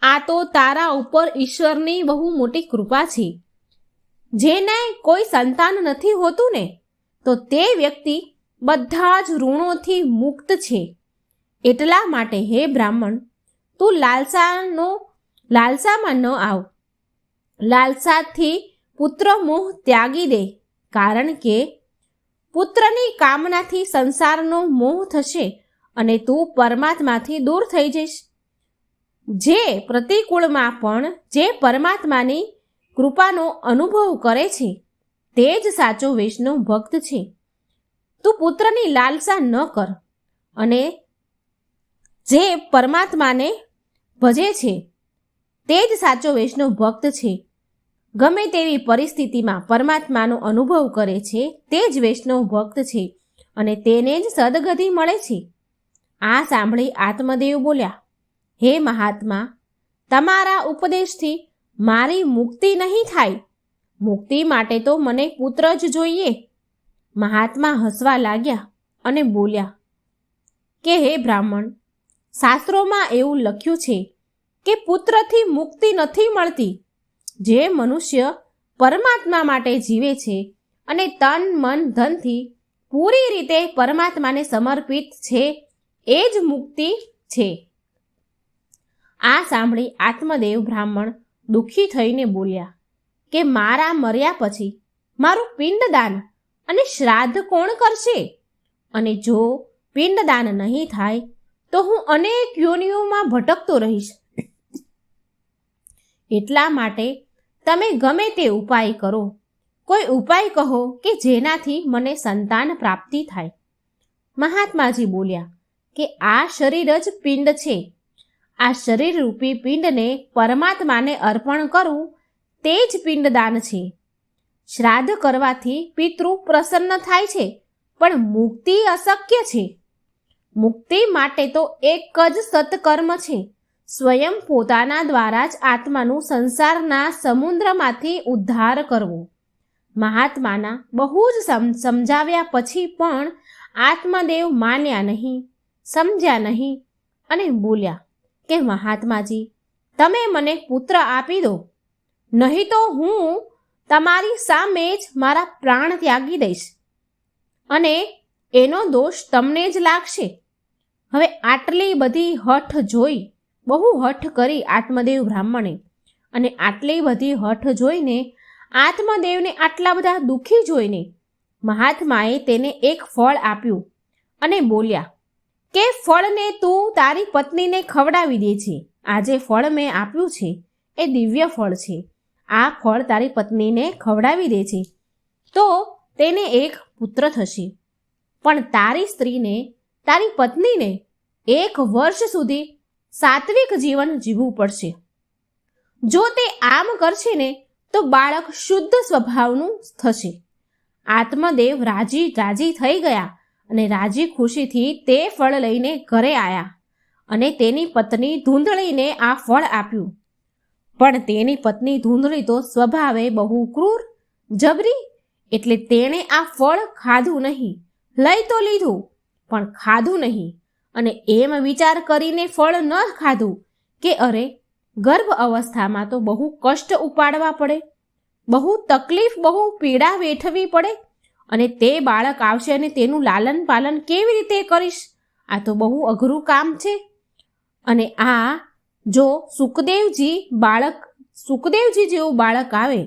Speaker 1: આ તો તારા ઉપર ઈશ્વરની બહુ મોટી કૃપા છે. જેને કોઈ સંતાન નથી હોતું ને, તો તે વ્યક્તિ બધા જ ઋણોથી મુક્ત છે. એટલા માટે હે બ્રાહ્મણ, તું લાલસામાં ન આવ. લાલસાથી પુત્ર મોહ ત્યાગી દે, કારણ કે પુત્રની કામનાથી સંસારનો મોહ થશે અને તું પરમાત્માથી દૂર થઈ જઈશ. જે પ્રતિકૂળમાં પણ જે પરમાત્માની કૃપાનો અનુભવ કરે છે તે જ સાચો વૈષ્ણવ ભક્ત છે. તું પુત્રની લાલસા ન કર અને જે પરમાત્માને ભજે છે તે જ સાચો વૈષ્ણવ ભક્ત છે. ગમે તેવી પરિસ્થિતિમાં પરમાત્માનો અનુભવ કરે છે તે જ વૈષ્ણવ ભક્ત છે અને તેને જ સદગતિ મળે છે. આ સાંભળી આત્મદેવ બોલ્યા, હે મહાત્મા, તમારા ઉપદેશથી મારી મુક્તિ નહીં થાય. મુક્તિ માટે તો મને પુત્ર જ જોઈએ. મહાત્મા હસવા લાગ્યા અને બોલ્યા કે હે બ્રાહ્મણ, શાસ્ત્રોમાં એવું લખ્યું છે કે પુત્રથી મુક્તિ નથી મળતી. જે મનુષ્ય પરમાત્મા માટે જીવે છે અને તન મન ધનથી પૂરી રીતે પરમાત્માને સમર્પિત છે એ જ મુક્તિ છે. આ સાંભળી આત્મદેવ બ્રાહ્મણ દુઃખી થઈને બોલ્યા કે મારા મર્યા પછી મારું પિંડદાન અને શ્રાદ્ધ કોણ કરશે? અને જો પિંડદાન નહીં થાય તો હું અનેક યોનિઓમાં ભટકતો રહીશ. એટલા માટે તમે ગમે તે ઉપાય કરો, કોઈ ઉપાય કહો કે જેનાથી મને સંતાન પ્રાપ્તિ થાય. મહાત્માજી બોલ્યા કે આ શરીર જ પિંડ છે. આ શરીર રૂપી પિંડને પરમાત્માને અર્પણ કરવું તે જ પિંડદાન છે. શ્રાદ્ધ કરવાથી પિતૃ પ્રસન્ન થાય છે, પણ મુક્તિ અશક્ય છે. મુક્તિ માટે તો એક જ સત્કર્મ છે, સ્વયં પોતાના દ્વારા જ આત્માનું સંસારના સમુદ્રમાંથી ઉદ્ધાર કરવો. મહાત્માના બહુ જ સમજાવ્યા પછી પણ આત્મદેવ માન્યા નહીં, સમજ્યા નહીં અને બોલ્યા કે મહાત્માજી, તમે મને પુત્ર આપી દો, નહીં તો હું તમારી સામે જ મારા પ્રાણ ત્યાગી દઈશ અને એનો દોષ તમને જ લાગશે. હવે આટલી બધી હઠ જોઈ, બહુ હઠ કરી આત્મદેવ બ્રાહ્મણે, અને આટલી બધી હઠ જોઈને આત્મદેવને આટલા બધા દુઃખી જોઈને મહાત્માએ તેને એક ફળ આપ્યું અને બોલ્યા કે ફળને તું તારી પત્નીને ખવડાવી દે છે. આ જે ફળ મેં આપ્યું છે એ દિવ્ય ફળ છે. આ ફળ તારી પત્નીને ખવડાવી દે છે તો તેને એક પુત્ર થશે. પણ તારી સ્ત્રીને, તારી પત્નીને 1 વર્ષ સુધી સાત્વિક જીવન જીવવું પડશે. જો તે આમ કરશે ને તો બાળક શુદ્ધ સ્વભાવનું થશે. આત્મદેવ રાજી થઈ ગયા અને રાજી ખુશીથી તે ફળ લઈને ઘરે આવ્યા અને તેની પત્ની ધૂંધળીને આ ફળ આપ્યું. પણ તેની પત્ની ધૂંધળી તો સ્વભાવે બહુ ક્રૂર, જબરી, એટલે તેણે આ ફળ ખાધું નહીં. લઈ તો લીધું પણ ખાધું નહીં, અને એમ વિચાર કરીને ફળ ન ખાધું કે અરે, ગર્ભ અવસ્થામાં તો બહુ કષ્ટ ઉપાડવા પડે, બહુ તકલીફ, બહુ પીડા વેઠવી પડે, અને તે બાળક આવશે અને તેનું લાલન પાલન કેવી રીતે કરીશ? આ તો બહુ અઘરું કામ છે. અને આ જો સુખદેવજી જેવું બાળક આવે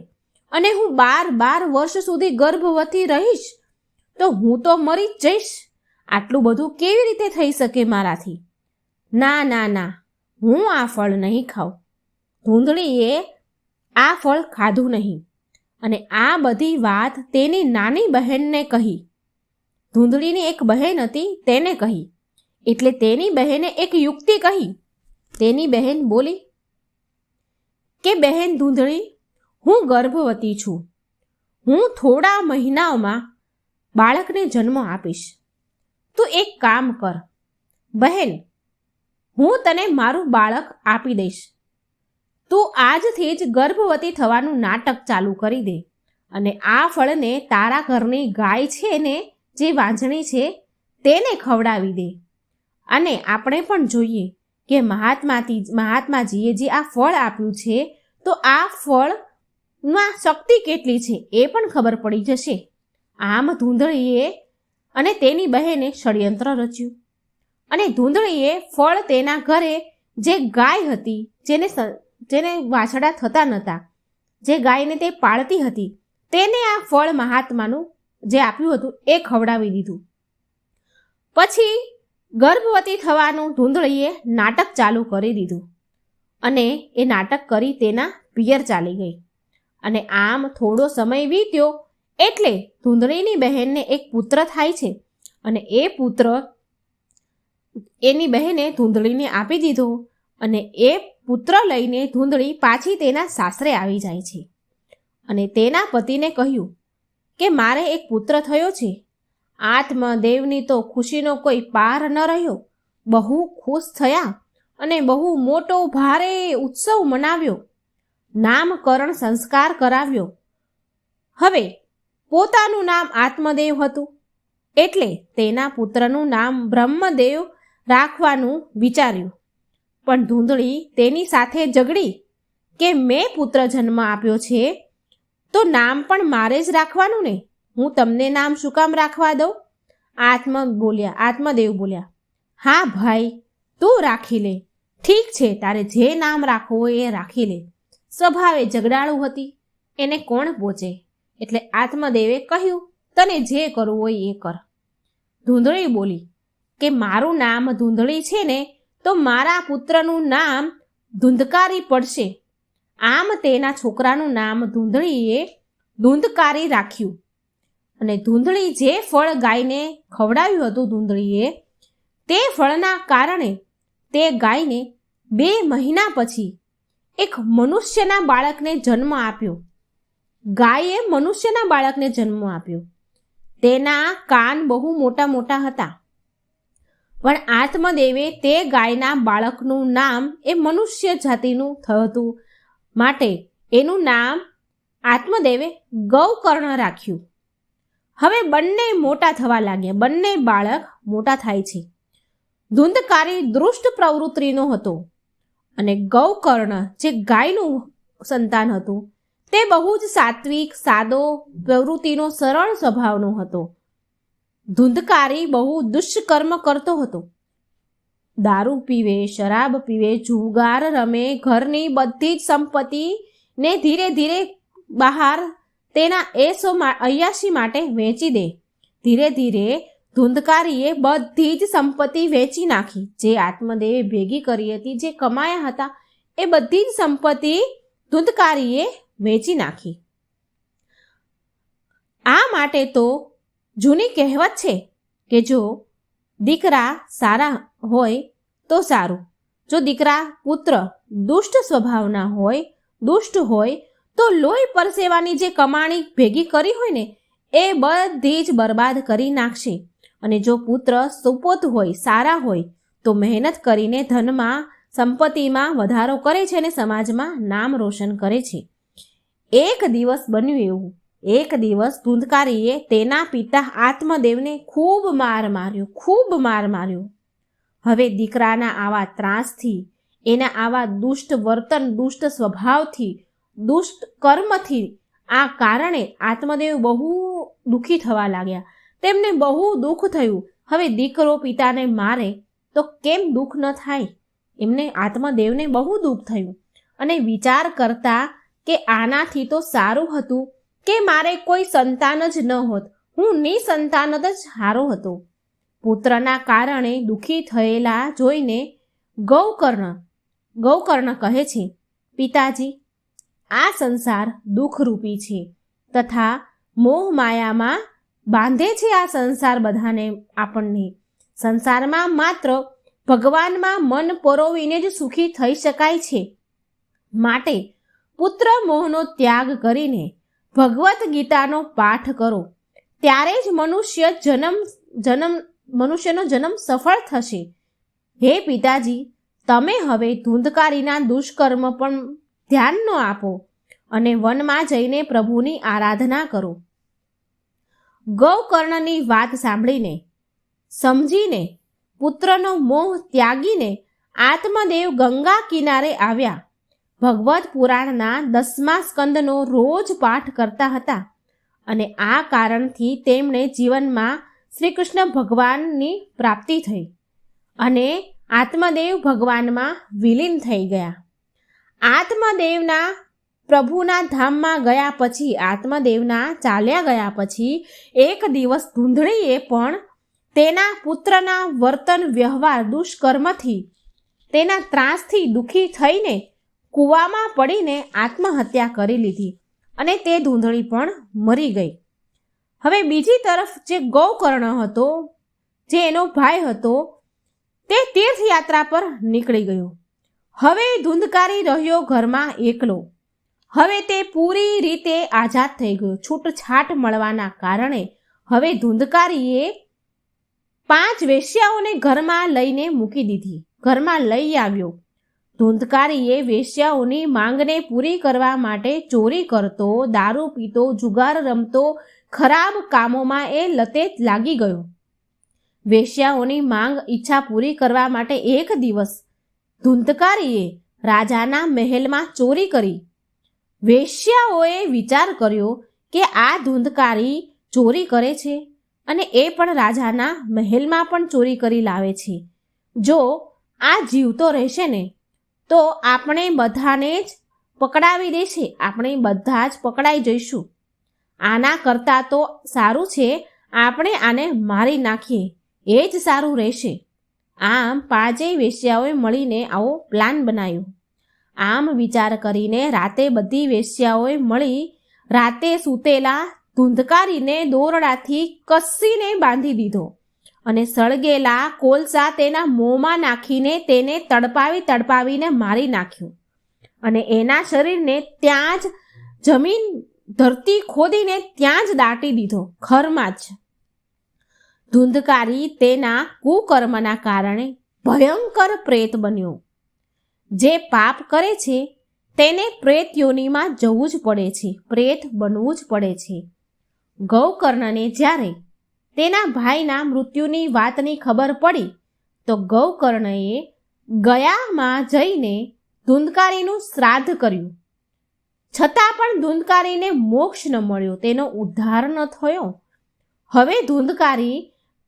Speaker 1: અને હું 12 વર્ષ સુધી ગર્ભવતી રહીશ તો હું તો મરી જ જઈશ. આટલું બધું કેવી રીતે થઈ શકે મારાથી? ના ના ના, હું આ ફળ નહીં ખાઉં. ધૂંધળીએ આ ફળ ખાધું નહીં અને આ બધી વાત તેની નાની બહેનને કહી. ધૂંધળીની એક બહેન હતી, તેને કહી. એટલે તેની બહેને એક યુક્તિ કહી. તેની બહેન બોલી કે બહેન ધૂંધળી, હું ગર્ભવતી છું. હું થોડા મહિનાઓમાં બાળકને જન્મ આપીશ. તું એક કામ કર બહેન, હું તને મારું બાળક આપી દઈશ. તું આજથી જ ગર્ભવતી થવાનું નાટક ચાલુ કરી દે અને આ ફળને તારા ઘરની ગાય છે ને, જે વાંઝણી છે, તેને ખવડાવી દે. અને આપણે પણ જોઈએ કે મહાત્માજીએ જે આ ફળ આપ્યું છે તો આ ફળમાં શક્તિ કેટલી છે એ પણ ખબર પડી જશે. આમ ધૂંધળીએ અને તેની બહેને ષડયંત્ર રચ્યું અને ધૂંધળીએ ફળ તેના ઘરે જે ગાય હતી, જેને વાછડા થતા નહોતા, જે ગાયને તે પાળતી હતી, તેને આ ફળ મહાત્માનું જે આપ્યું હતું એ ખવડાવી દીધું. પછી ગર્ભવતી થવાનું ધૂંધળીએ નાટક ચાલુ કરી દીધું અને એ નાટક કરી તેના પિયર ચાલી ગઈ. અને આમ થોડો સમય વીત્યો એટલે ધૂંધળીની બહેનને એક પુત્ર થાય છે અને એ પુત્ર એની બહેને ધૂંધળીને આપી દીધો અને એ પુત્ર લઈને ધૂંધળી પાછી તેના સાસરે આવી જાય છે. અને તેના પતિને કહ્યું કે મારે એક પુત્ર થયો છે. આત્મદેવની તો ખુશીનો કોઈ પાર ન રહ્યો. બહુ ખુશ થયા અને બહુ મોટો ભારે ઉત્સવ મનાવ્યો. નામકરણ સંસ્કાર કરાવ્યો. હવે પોતાનું નામ આત્મદેવ હતું એટલે તેના પુત્રનું નામ બ્રહ્મદેવ રાખવાનું વિચાર્યું. પણ ધૂંધળી તેની સાથે ઝઘડી કે મેં પુત્ર જન્મ આપ્યો છે તો નામ પણ મારે જ રાખવાનું ને, હું તમને નામ શું કામ રાખવા દઉં? આત્મદેવ બોલ્યા, હા ભાઈ, તું રાખી લે. ઠીક છે, તારે જે નામ રાખવું હોય એ રાખી લે. સ્વભાવે ઝઘડાળુ હતી, એને કોણ પહોંચે? એટલે આત્મદેવે કહ્યું, તને જે કરવું હોય એ કર. ધૂંધળી બોલી કે મારું નામ ધૂંધળી છે ને તો મારા પુત્રનું નામ ધૂંધકારી પડશે. આમ તેના છોકરાનું નામ ધૂંધળીએ ધૂંધકારી રાખ્યું. અને ધૂંધળી જે ફળ ગાયને ખવડાવ્યું હતું ધૂંધળીએ, તે ફળના કારણે તે ગાયને 2 મહિના પછી એક મનુષ્યના બાળકને જન્મ આપ્યો. ગાયે મનુષ્યના બાળકને જન્મ આપ્યો. તેના કાન બહુ મોટા મોટા હતા. પણ આત્મદેવે તે ગાયના બાળકનું નામ એ મનુષ્ય જાતિનું થતું માટે એનું નામ આત્મદેવે ગૌકર્ણ રાખ્યું. હવે બંને મોટા થવા લાગ્યા. બંને બાળક મોટા થાય છે. ધૂંધકારી દુષ્ટ પ્રવૃત્તિનો હતો અને ગૌકર્ણ જે ગાયનું સંતાન હતું તે બહુ જ સાત્વિક, સાદો, પ્રવૃત્તિનો સરળ સ્વભાવનો હતો. ધૂંધકારી બહુ દુષ્કર્મ કરતો હતો. દારૂ પીવે, શરાબ પીવે, જુગાર રમે, ઘરની બધી જ સંપત્તિને ધીરે ધીરે બહાર તેના અય્યાશી માટે વેચી દે. ધીરે ધીરે ધૂંધકારીએ બધી જ સંપત્તિ વેચી નાખી. જે આત્મદેવે ભેગી કરી હતી, જે કમાયા હતા, એ બધી જ સંપત્તિ ધૂંધકારીએ વેચી નાખી. આ માટે તો જૂની કહેવત છે કે જો દીકરા સારા હોય તો સારું, જો દીકરા પુત્ર દુષ્ટ સ્વભાવના હોય, દુષ્ટ હોય તો લોહી પરસેવાની જે કમાણી ભેગી કરી હોય ને એ બધી જ બરબાદ કરી નાખશે. અને જો પુત્ર સુપોત હોય, સારા હોય તો મહેનત કરીને ધનમાં, સંપત્તિમાં વધારો કરે છે અને સમાજમાં નામ રોશન કરે છે. એક દિવસ બન્યું એવું, એક દિવસ ધૂંધકારીએ તેના પિતા આત્મદેવને ખૂબ માર માર્યો. હવે દીકરાના આવા ત્રાસથી, એના આવા દુષ્ટ વર્તન, દુષ્ટ સ્વભાવથી, દુષ્ટ કર્મથી આ કારણે આત્મદેવ બહુ દુઃખી થવા લાગ્યા. તેમને બહુ દુઃખ થયું. હવે દીકરો પિતાને મારે તો કેમ દુઃખ ન થાય? એમને આત્મદેવને બહુ દુઃખ થયું અને વિચાર કરતા કે આનાથી તો સારું હતું કે મારે કોઈ સંતાન જ ન હોત, હું નિસંતાન જ હારો હતો. પુત્રના કારણે દુઃખી થયેલા જોઈને ગૌકર્ણ કહે છે, પિતાજી, આ સંસાર દુઃખરૂપી છે તથા મોહ માયામાં બાંધે છે. આ સંસાર બધાને, આપણને સંસારમાં માત્ર ભગવાનમાં મન પરોવીને જ સુખી થઈ શકાય છે. માટે પુત્ર મોહનો ત્યાગ કરીને ભગવદ્ ગીતાનો પાઠ કરો, ત્યારે જ મનુષ્યનો જન્મ સફળ થશે. હે પિતાજી, તમે હવે ધૂંધકારીના દુષ્કર્મ પણ ધ્યાન ન આપો અને વનમાં જઈને પ્રભુની આરાધના કરો. ગૌકર્ણની વાત સાંભળીને, સમજીને, પુત્રનો મોહ ત્યાગીને આત્મદેવ ગંગા કિનારે આવ્યા. ભગવદ્ પુરાણના 10મા સ્કંદનો રોજ પાઠ કરતા હતા અને આ કારણથી તેમણે જીવનમાં શ્રી કૃષ્ણ ભગવાનની પ્રાપ્તિ થઈ અને આત્મદેવ ભગવાનમાં વિલીન થઈ ગયા. આત્મદેવના પ્રભુના ધામમાં ગયા પછી, આત્મદેવના ચાલ્યા ગયા પછી એક દિવસ ધૂંધળીએ પણ તેના પુત્રના વર્તન, વ્યવહાર, દુષ્કર્મથી, તેના ત્રાસથી દુઃખી થઈને કૂવામાં પડીને આત્મહત્યા કરી લીધી અને તે ધૂંધળી પણ મરી ગઈ. હવે બીજી તરફ જે ગૌકર્ણ હતો, જે એનો ભાઈ હતો, તે તીર્થયાત્રા પર નીકળી ગયો. હવે ધૂંધકારી રહ્યો ઘરમાં એકલો. હવે તે પૂરી રીતે આઝાદ થઈ ગયો. છૂટછાટ મળવાના કારણે હવે ધુંધકારીએ 5 વેશ્યાઓને ઘરમાં લઈને મૂકી દીધી. ઘરમાં લઈ આવ્યો. ધુંધકારીએ વેશ્યાઓની માંગને પૂરી કરવા માટે ચોરી કરતો, દારૂ પીતો, જુગાર રમતો, ખરાબ કામોમાં એ લતે લાગી ગયો. વેશ્યાઓની માંગ ઈચ્છા પૂરી કરવા માટે એક દિવસ ધુંધકારીએ રાજાના મહેલમાં ચોરી કરી. વેશ્યાઓએ વિચાર કર્યો કે આ ધુંધકારી ચોરી કરે છે અને એ પણ રાજાના મહેલમાં પણ ચોરી કરી લાવે છે. જો આ જીવતો રહેશે ને તો આપણે બધાને જ પકડાવી દેશે. આપણે બધા જ પકડાઈ જઈશું. આના કરતાં તો સારું છે આપણે આને મારી નાખીએ, એ જ સારું રહેશે. આમ 5 વેશ્યાઓએ મળીને આવો પ્લાન બનાવ્યો. આમ વિચાર કરીને રાતે બધી વેશ્યાઓએ મળી રાતે સૂતેલા ધુંધકારીને દોરડાથી કસીને બાંધી દીધો અને સળગેલા કોલસા તેના મોંમાં નાખીને તેને તડપાવીને મારી નાખ્યું અને એના શરીરને ત્યાં જ જમીન ધરતી ખોદીને ત્યાં જ દાટી દીધો, ઘરમાં જ. ધુંધકારી તેના કુકર્મના કારણે ભયંકર પ્રેત બન્યો. જે પાપ કરે છે તેને પ્રેત યોનિમાં જવું જ પડે છે, પ્રેત બનવું જ પડે છે. ગૌકર્ણને જ્યારે તેના ભાઈના મૃત્યુની વાતની ખબર પડી તો ગૌકર્ણએ ગયામાં જઈને ધુંધકારીનું શ્રાદ્ધ કર્યું. છતાં પણ ધુંધકારીને મોક્ષ ન મળ્યો, તેનો ઉદ્ધાર ન થયો. હવે ધુંધકારી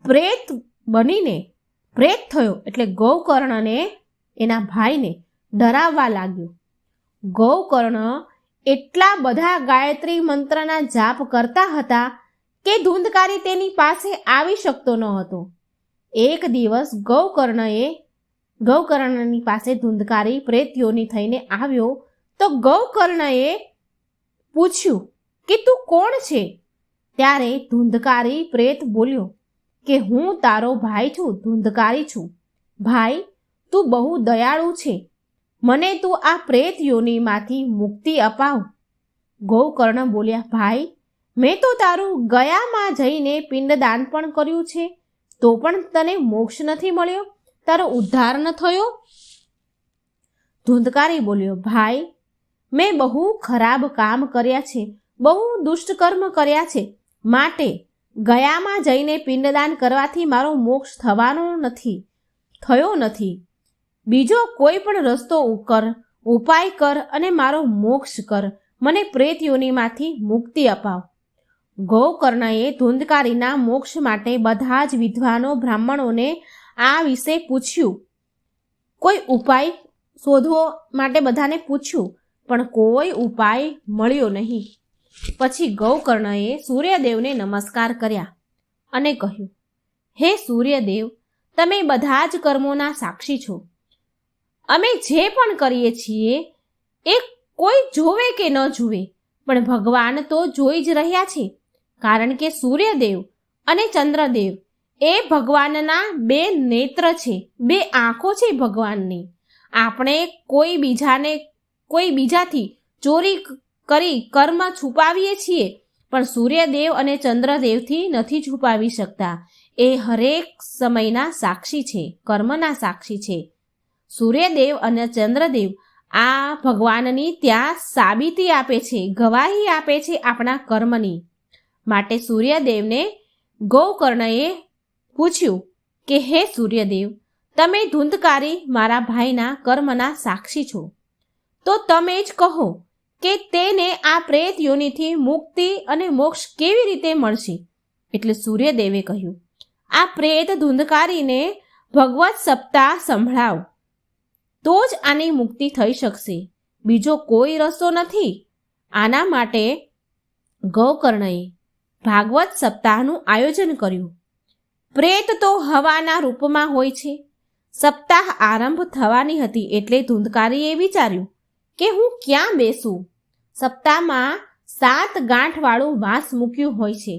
Speaker 1: પ્રેત બનીને પ્રેત થયો એટલે ગૌકર્ણને એના ભાઈને ડરાવવા લાગ્યો. ગૌકર્ણ એટલા બધા ગાયત્રી મંત્રના જાપ કરતા હતા કે ધુંધકારી તેની પાસે આવી શકતો ન હતો. એક દિવસ ગૌકર્ણની પાસે ધુંધકારી પ્રેતયોની થઈને આવ્યો તો ગૌકર્ણએ પૂછ્યું કે તું કોણ છે? ત્યારે ધુંધકારી પ્રેત બોલ્યો કે હું તારો ભાઈ છું, ધુંધકારી છું. ભાઈ, તું બહુ દયાળુ છે, મને તું આ પ્રેત યોનિમાંથી મુક્તિ અપાવ. ગૌકર્ણ બોલ્યા, ભાઈ, મેં તો તારું ગયામાં જઈને પિંડદાન પણ કર્યું છે, તો પણ તને મોક્ષ નથી મળ્યો, તારો ઉદ્ધાર ન થયો. ધુંધકારી બોલ્યો, ભાઈ, મેં બહુ ખરાબ કામ કર્યા છે, બહુ દુષ્ટકર્મ કર્યા છે, માટે ગયામાં જઈને પિંડદાન કરવાથી મારો મોક્ષ થયો નથી. બીજો કોઈ પણ રસ્તો ઉપાય કર અને મારો મોક્ષ કર, મને પ્રેત યોનિમાંથી મુક્તિ અપાવ. ગૌકર્ણએ ધુંધકારીના મોક્ષ માટે બધા જ વિદ્વાનો બ્રાહ્મણોને આ વિશે પૂછ્યું. કોઈ ઉપાય શોધવો માટે બધાને પૂછ્યું, પણ કોઈ ઉપાય મળ્યો નહીં. પછી ગૌકર્ણએ સૂર્યદેવને નમસ્કાર કર્યા અને કહ્યું, હે સૂર્યદેવ, તમે બધા જ કર્મોના સાક્ષી છો. અમે જે પણ કરીએ છીએ એ કોઈ જોવે કે ન જોવે, પણ ભગવાન તો જોઈ જ રહ્યા છે. કારણ કે સૂર્યદેવ અને ચંદ્રદેવ એ ભગવાનના 2 નેત્ર છે, 2 આંખો છે ભગવાનની. આપણે કોઈ બીજાથી ચોરી કરી કર્મ છુપાવીએ છીએ, પણ સૂર્યદેવ અને ચંદ્રદેવથી નથી છુપાવી શકતા. એ હરેક સમયના સાક્ષી છે, કર્મના સાક્ષી છે. સૂર્યદેવ અને ચંદ્રદેવ આ ભગવાનની ત્યાં સાબિતી આપે છે, ગવાહી આપે છે આપણા કર્મની. માટે સૂર્યદેવને ગૌકર્ણએ પૂછ્યું કે હે સૂર્યદેવ, તમે ધુંધકારી મારા ભાઈના કર્મના સાક્ષી છો, તો તમે જ કહો કે તેને આ પ્રેત યોનિથી મુક્તિ અને મોક્ષ કેવી રીતે મળશે? એટલે સૂર્યદેવે કહ્યું, આ પ્રેત ધુંધકારીને ભગવત સપ્તાહ સંભળાવ, તો જ આની મુક્તિ થઈ શકશે, બીજો કોઈ રસ્તો નથી. આના માટે ગૌકર્ણએ ભાગવત સપ્તાહનું આયોજન કર્યું. પ્રેત તો હવાના રૂપમાં હોય છે. સપ્તાહ આરંભ થવાની હતી એટલે ધુંધકારીએ વિચાર્યું કે હું ક્યાં બેસું? સપ્તાહમાં 7 ગાંઠવાળું વાંસ મૂક્યું હોય છે,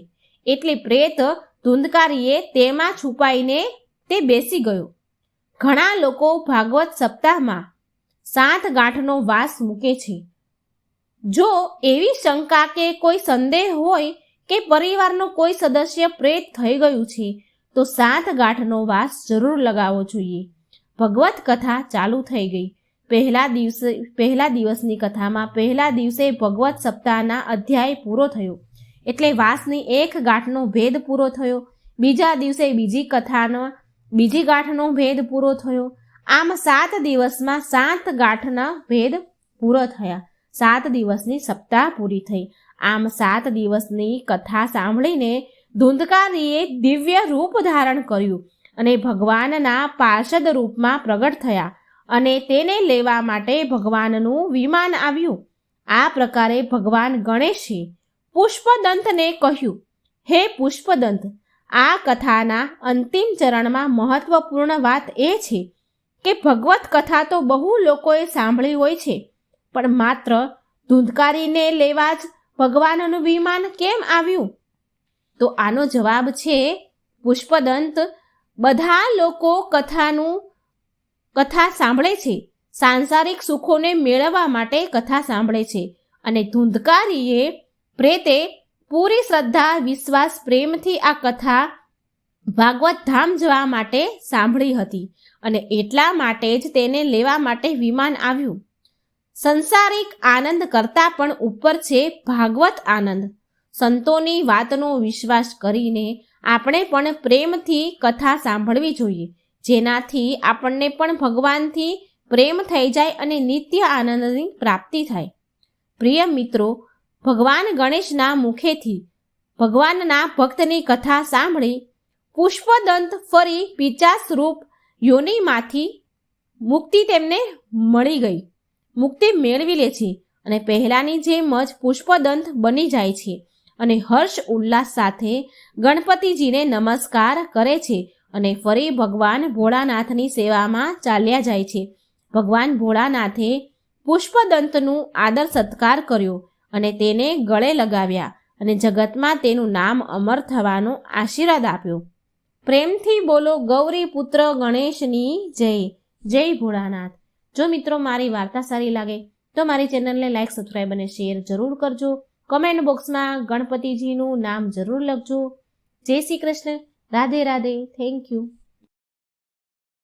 Speaker 1: એટલે પ્રેત ધુંધકારીએ તેમાં છુપાઈને તે બેસી ગયો. ઘણા લોકો ભાગવત સપ્તાહમાં 7 ગાંઠનો વાંસ મૂકે છે. જો એવી શંકા કે કોઈ સંદેહ હોય કે પરિવારનો કોઈ સદસ્ય પ્રેત થઈ ગયું છે તો 7 ગાંઠનો વાસ જરૂર લગાવવો જોઈએ. ભગવત કથા ચાલુ થઈ ગઈ. પહેલા દિવસની કથામાં પહેલા દિવસે ભગવત સપ્તાહના અધ્યાય પૂરો થયો એટલે વાસની 1 ગાંઠનો ભેદ પૂરો થયો. બીજા દિવસે બીજી ગાંઠનો ભેદ પૂરો થયો. આમ 7 દિવસમાં 7 ગાંઠના ભેદ પૂરો થયા. 7 દિવસની સપ્તાહ પૂરી થઈ. આમ 7 દિવસની કથા સાંભળીને ધુંધકારીએ દિવ્ય રૂપ ધારણ કર્યું અને ભગવાનના પાર્ષદ રૂપમાં પ્રગટ થયા અને તેને લેવા માટે ભગવાનનું વિમાન આવ્યું. આ પ્રકારે ભગવાન ગણેશે પુષ્પદંતને કહ્યું, હે પુષ્પદંત, આ કથાના અંતિમ ચરણમાં મહત્વપૂર્ણ વાત એ છે કે ભગવત કથા તો બહુ લોકોએ સાંભળી હોય છે, પણ માત્ર ધુંધકારીને લેવા જ ભગવાનનું વિમાન કેમ આવ્યું? તો આનો જવાબ છે, પુષ્પદંત, બધા લોકો કથા સાંભળે છે, સાંસારિક સુખોને મેળવવા માટે કથા સાંભળે છે, અને ધુંધકારીએ પ્રેતે પૂરી શ્રદ્ધા, વિશ્વાસ, પ્રેમથી આ કથા ભાગવત ધામ જવા માટે સાંભળી હતી અને એટલા માટે જ તેને લેવા માટે વિમાન આવ્યું. સંસારિક આનંદ કરતાં પણ ઉપર છે ભાગવત આનંદ. સંતોની વાતનો વિશ્વાસ કરીને આપણે પણ પ્રેમથી કથા સાંભળવી જોઈએ, જેનાથી આપણને પણ ભગવાનથી પ્રેમ થઈ જાય અને નિત્ય આનંદની પ્રાપ્તિ થાય. પ્રિય મિત્રો, ભગવાન ગણેશના મુખેથી ભગવાનના ભક્તની કથા સાંભળી પુષ્પદંત ફરી પિચાસ રૂપ યોનિમાંથી મુક્તિ તેમને મળી ગઈ, મુક્તિ મેળવી લે છે અને પહેલાંની જેમ જ પુષ્પદંત બની જાય છે અને હર્ષ ઉલ્લાસ સાથે ગણપતિજીને નમસ્કાર કરે છે અને ફરી ભગવાન ભોળાનાથની સેવામાં ચાલ્યા જાય છે. ભગવાન ભોળાનાથે પુષ્પદંતનું આદર સત્કાર કર્યો અને તેને ગળે લગાવ્યા અને જગતમાં તેનું નામ અમર થવાનો આશીર્વાદ આપ્યો. પ્રેમથી બોલો ગૌરી પુત્ર ગણેશની જય. જય ભોળાનાથ. જો મિત્રો મારી વાર્તા સારી લાગે તો મારી ચેનલને લાઈક, સબસ્ક્રાઈબ અને શેર જરૂર કરજો. કમેન્ટ બોક્સમાં ગણપતિજીનું નામ જરૂર લખજો. જય શ્રી કૃષ્ણ. રાધે રાધે. Thank you.